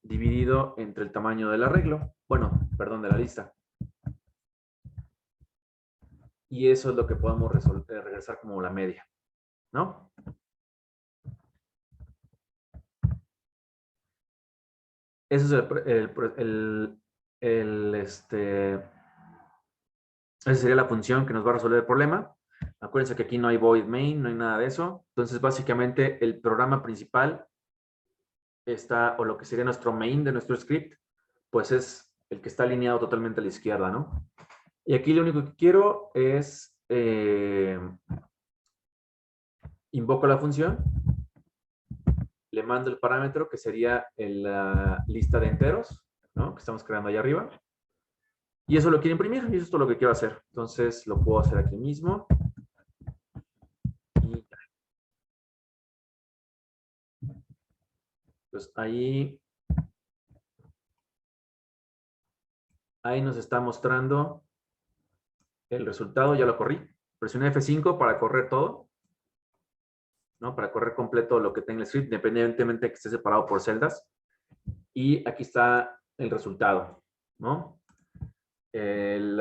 dividido entre el tamaño del arreglo. Bueno, perdón, de la lista. Y eso es lo que podemos regresar como la media, ¿no? Eso es esa sería la función que nos va a resolver el problema. Acuérdense que aquí no hay void main, no hay nada de eso. Entonces, básicamente, el programa principal está, o lo que sería nuestro main de nuestro script, pues es el que está alineado totalmente a la izquierda, ¿no? Y aquí lo único que quiero es invoco la función, le mando el parámetro que sería la lista de enteros, ¿no? Que estamos creando allá arriba. Y eso lo quiero imprimir, y eso es todo lo que quiero hacer. Entonces lo puedo hacer aquí mismo. Y pues ahí nos está mostrando el resultado, ya lo corrí. Presioné F5 para correr todo, ¿no? Para correr completo lo que tenga el script, independientemente de que esté separado por celdas. Y aquí está el resultado, ¿no? El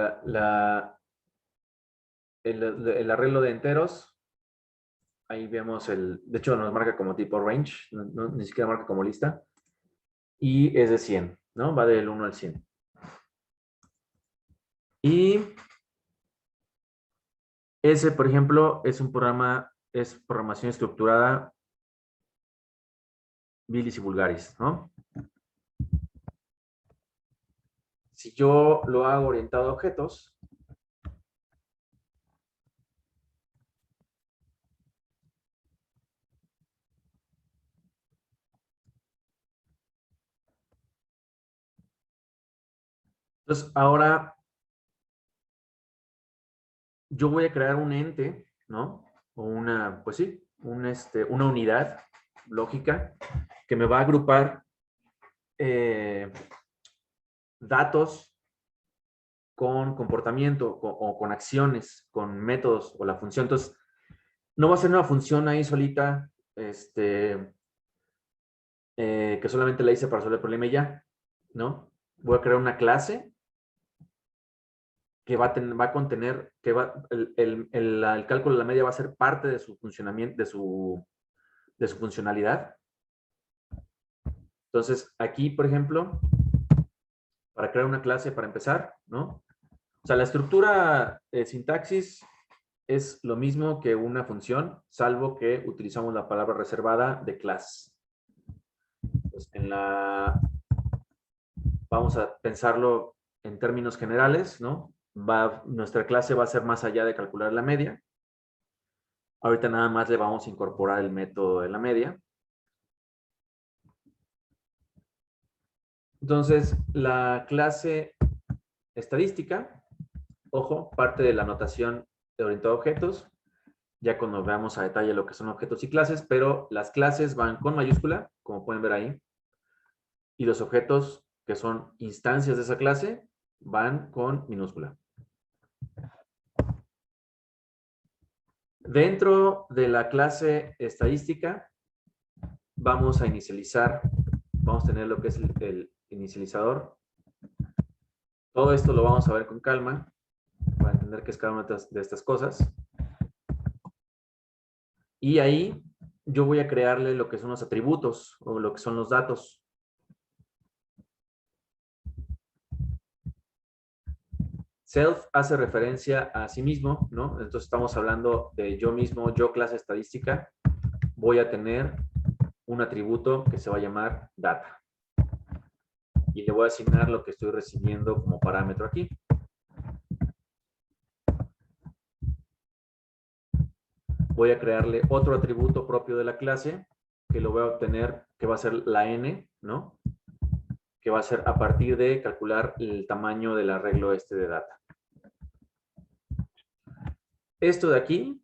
arreglo de enteros, ahí vemos de hecho nos marca como tipo range, ni siquiera marca como lista, y es de 100, ¿no? Va del 1 al 100. Y ese, por ejemplo, es un programa, es programación estructurada bilis y vulgaris, ¿no? Si yo lo hago orientado a objetos, entonces ahora yo voy a crear un ente, ¿no? O una, pues sí, una unidad lógica que me va a agrupar datos con comportamiento o con acciones, con métodos o la función. Entonces, no va a ser una función ahí solita, que solamente la hice para resolver el problema y ya, ¿no? Voy a crear una clase que va a contener, que el cálculo de la media va a ser parte de su funcionamiento, de su funcionalidad. Entonces, aquí, por ejemplo, para crear una clase, para empezar, ¿no? O sea, la estructura de sintaxis es lo mismo que una función, salvo que utilizamos la palabra reservada de class. Pues vamos a pensarlo en términos generales, ¿no? Nuestra clase va a ser más allá de calcular la media. Ahorita nada más le vamos a incorporar el método de la media. Entonces, la clase estadística, ojo, parte de la notación de orientado a objetos, ya cuando veamos a detalle lo que son objetos y clases, pero las clases van con mayúscula, como pueden ver ahí, y los objetos, que son instancias de esa clase, van con minúscula. Dentro de la clase estadística, vamos a inicializar, vamos a tener lo que es el inicializador. Todo esto lo vamos a ver con calma, para entender qué es cada una de estas cosas. Y ahí yo voy a crearle lo que son los atributos, o lo que son los datos. Self hace referencia a sí mismo, ¿no? Entonces estamos hablando de yo mismo, yo clase estadística, voy a tener un atributo que se va a llamar data. Y le voy a asignar lo que estoy recibiendo como parámetro aquí. Voy a crearle otro atributo propio de la clase, que lo voy a obtener, que va a ser la n, ¿no? Que va a ser a partir de calcular el tamaño del arreglo de data. Esto de aquí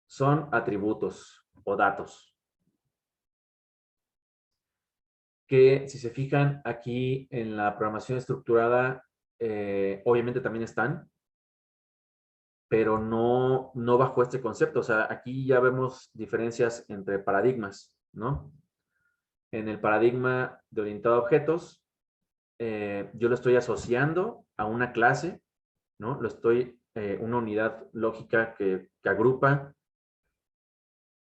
son atributos o datos. Que si se fijan aquí en la programación estructurada, obviamente también están, pero no bajo este concepto. O sea, aquí ya vemos diferencias entre paradigmas, ¿no? En el paradigma de orientado a objetos, yo lo estoy asociando a una clase, ¿no? Una unidad lógica que agrupa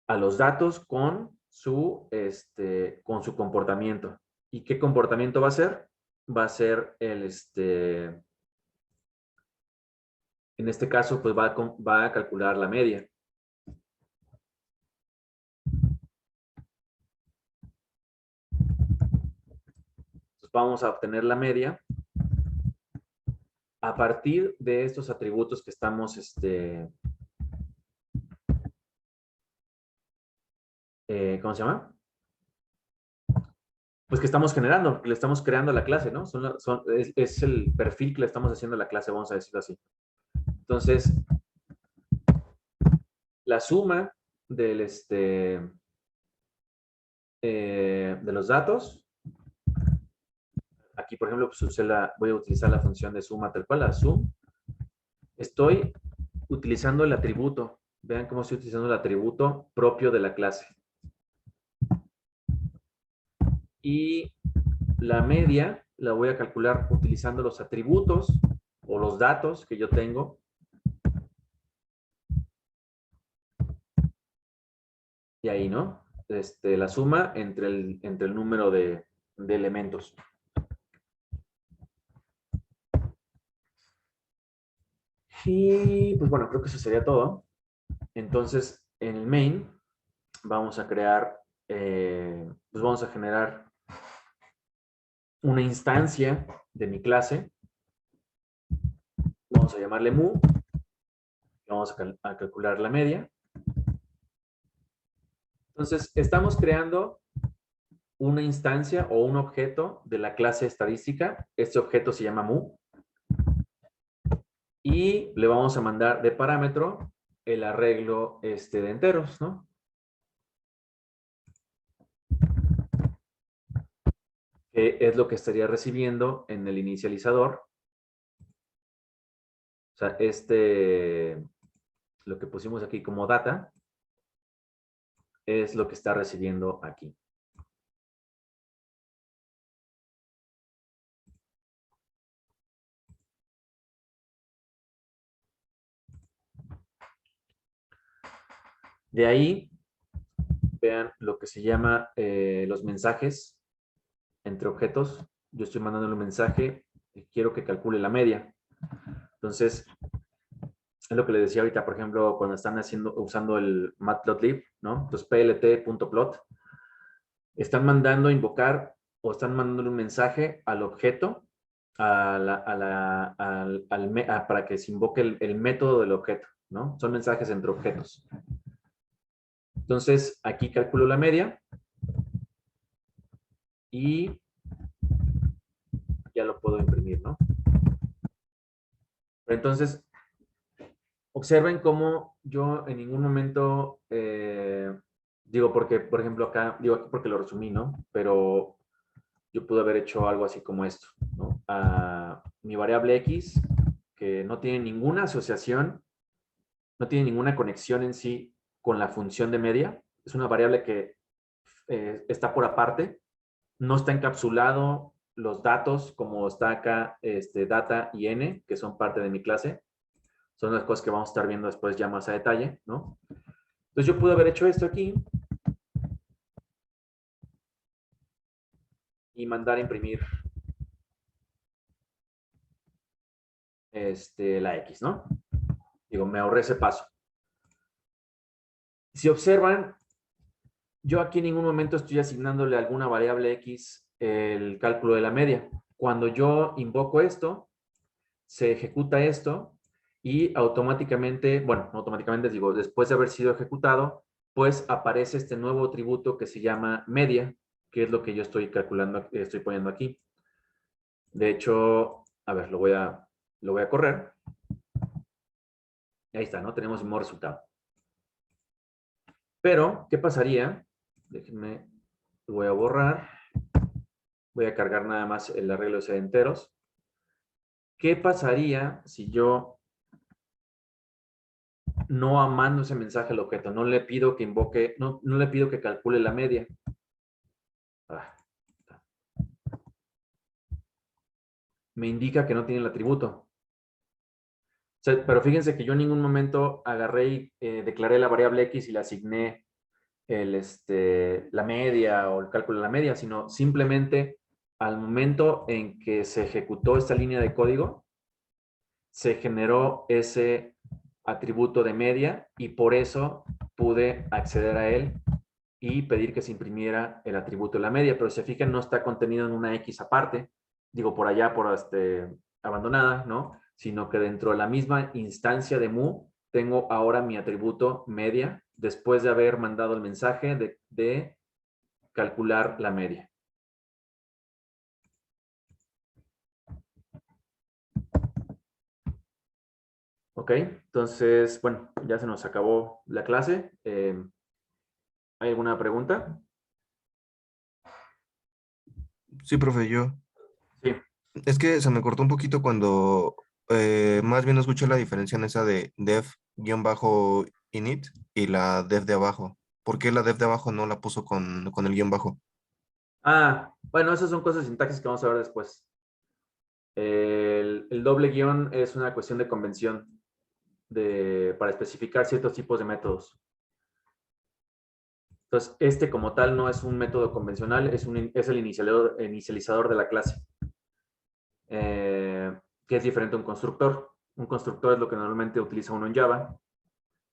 a los datos con su comportamiento. ¿Y qué comportamiento va a ser? Va a ser en este caso, pues va a calcular la media. Entonces vamos a obtener la media a partir de estos atributos que estamos, ¿cómo se llama? Pues que estamos generando, que le estamos creando a la clase, ¿no? Es el perfil que le estamos haciendo a la clase, vamos a decirlo así. Entonces, la suma del, de los datos, aquí por ejemplo, pues voy a utilizar la función de suma tal cual, la sum. Estoy utilizando el atributo. Vean cómo estoy utilizando el atributo propio de la clase. Y la media la voy a calcular utilizando los atributos o los datos que yo tengo. Y ahí, ¿no? La suma entre el número de elementos. Y pues bueno, creo que eso sería todo. Entonces, en el main vamos a crear, pues vamos a generar una instancia de mi clase. Vamos a llamarle mu. Vamos a calcular la media. Entonces, estamos creando una instancia o un objeto de la clase estadística. Este objeto se llama mu. Y le vamos a mandar de parámetro el arreglo de enteros, ¿no? Que es lo que estaría recibiendo en el inicializador. O sea, lo que pusimos aquí como data, es lo que está recibiendo aquí. De ahí, vean lo que se llama los mensajes entre objetos. Yo estoy mandando un mensaje y quiero que calcule la media. Entonces, es lo que les decía ahorita, por ejemplo, cuando están usando el matplotlib, ¿no? Entonces, plt.plot. Están mandando a invocar o están mandando un mensaje al objeto para que se invoque el método del objeto, ¿no? Son mensajes entre objetos. Entonces, aquí calculo la media y ya lo puedo imprimir, ¿no? Pero entonces, observen cómo yo en ningún momento, digo porque, por ejemplo, acá, digo aquí porque lo resumí, ¿no? Pero yo pude haber hecho algo así como esto, ¿no? Mi variable x, que no tiene ninguna asociación, no tiene ninguna conexión en sí con la función de media. Es una variable que está por aparte, no está encapsulado los datos como está acá, data y n, que son parte de mi clase. Son las cosas que vamos a estar viendo después ya más a detalle, ¿no? Entonces yo pude haber hecho esto aquí y mandar a imprimir la X, ¿no? Digo, me ahorré ese paso. Si observan, yo aquí en ningún momento estoy asignándole a alguna variable X el cálculo de la media. Cuando yo invoco esto, se ejecuta esto y automáticamente, bueno, no automáticamente, digo, después de haber sido ejecutado, pues aparece este nuevo atributo que se llama media, que es lo que yo estoy calculando, estoy poniendo aquí. De hecho, a ver, lo voy a correr. Ahí está, ¿no? Tenemos el mismo resultado. Pero, ¿qué pasaría? Déjenme, lo voy a borrar. Voy a cargar nada más el arreglo de enteros. ¿Qué pasaría si yo no mando ese mensaje al objeto? No le pido que invoque, no le pido que calcule la media. Me indica que no tiene el atributo. O sea, pero fíjense que yo en ningún momento agarré y declaré la variable X y le asigné la media o el cálculo de la media, sino simplemente al momento en que se ejecutó esta línea de código, se generó ese atributo de media y por eso pude acceder a él y pedir que se imprimiera el atributo de la media. Pero si se fijan, no está contenido en una X aparte, digo por allá, por abandonada, ¿no? Sino que dentro de la misma instancia de mu, tengo ahora mi atributo media, después de haber mandado el mensaje de calcular la media. Ok, entonces, bueno, ya se nos acabó la clase. ¿Hay alguna pregunta? Sí, profe, yo. Sí. Es que se me cortó un poquito cuando más bien no escuché la diferencia en esa de def-init y la def de abajo. ¿Por qué la def de abajo no la puso con el guión bajo? Bueno, esas son cosas de sintaxis que vamos a ver después. El doble guión es una cuestión de convención para especificar ciertos tipos de métodos. Entonces, como tal no es un método convencional, es el inicializador de la clase, que es diferente a un constructor. Un constructor es lo que normalmente utiliza uno en Java.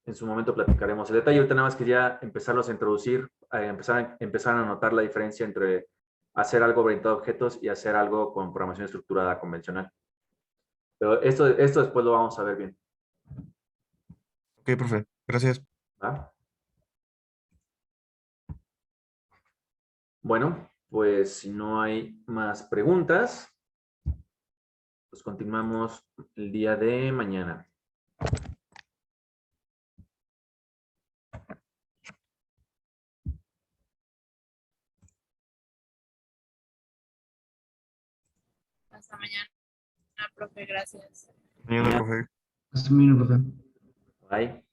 En su momento platicaremos el detalle. Ahorita nada más quería empezarlos a introducir, empezar a notar la diferencia entre hacer algo orientado a objetos y hacer algo con programación estructurada convencional. Pero esto después lo vamos a ver bien. Ok, profe, gracias. ¿Va? Bueno, pues si no hay más preguntas, pues continuamos el día de mañana. Hasta mañana, profe, gracias. Mañana, profe. Hasta mañana, profe. Bye.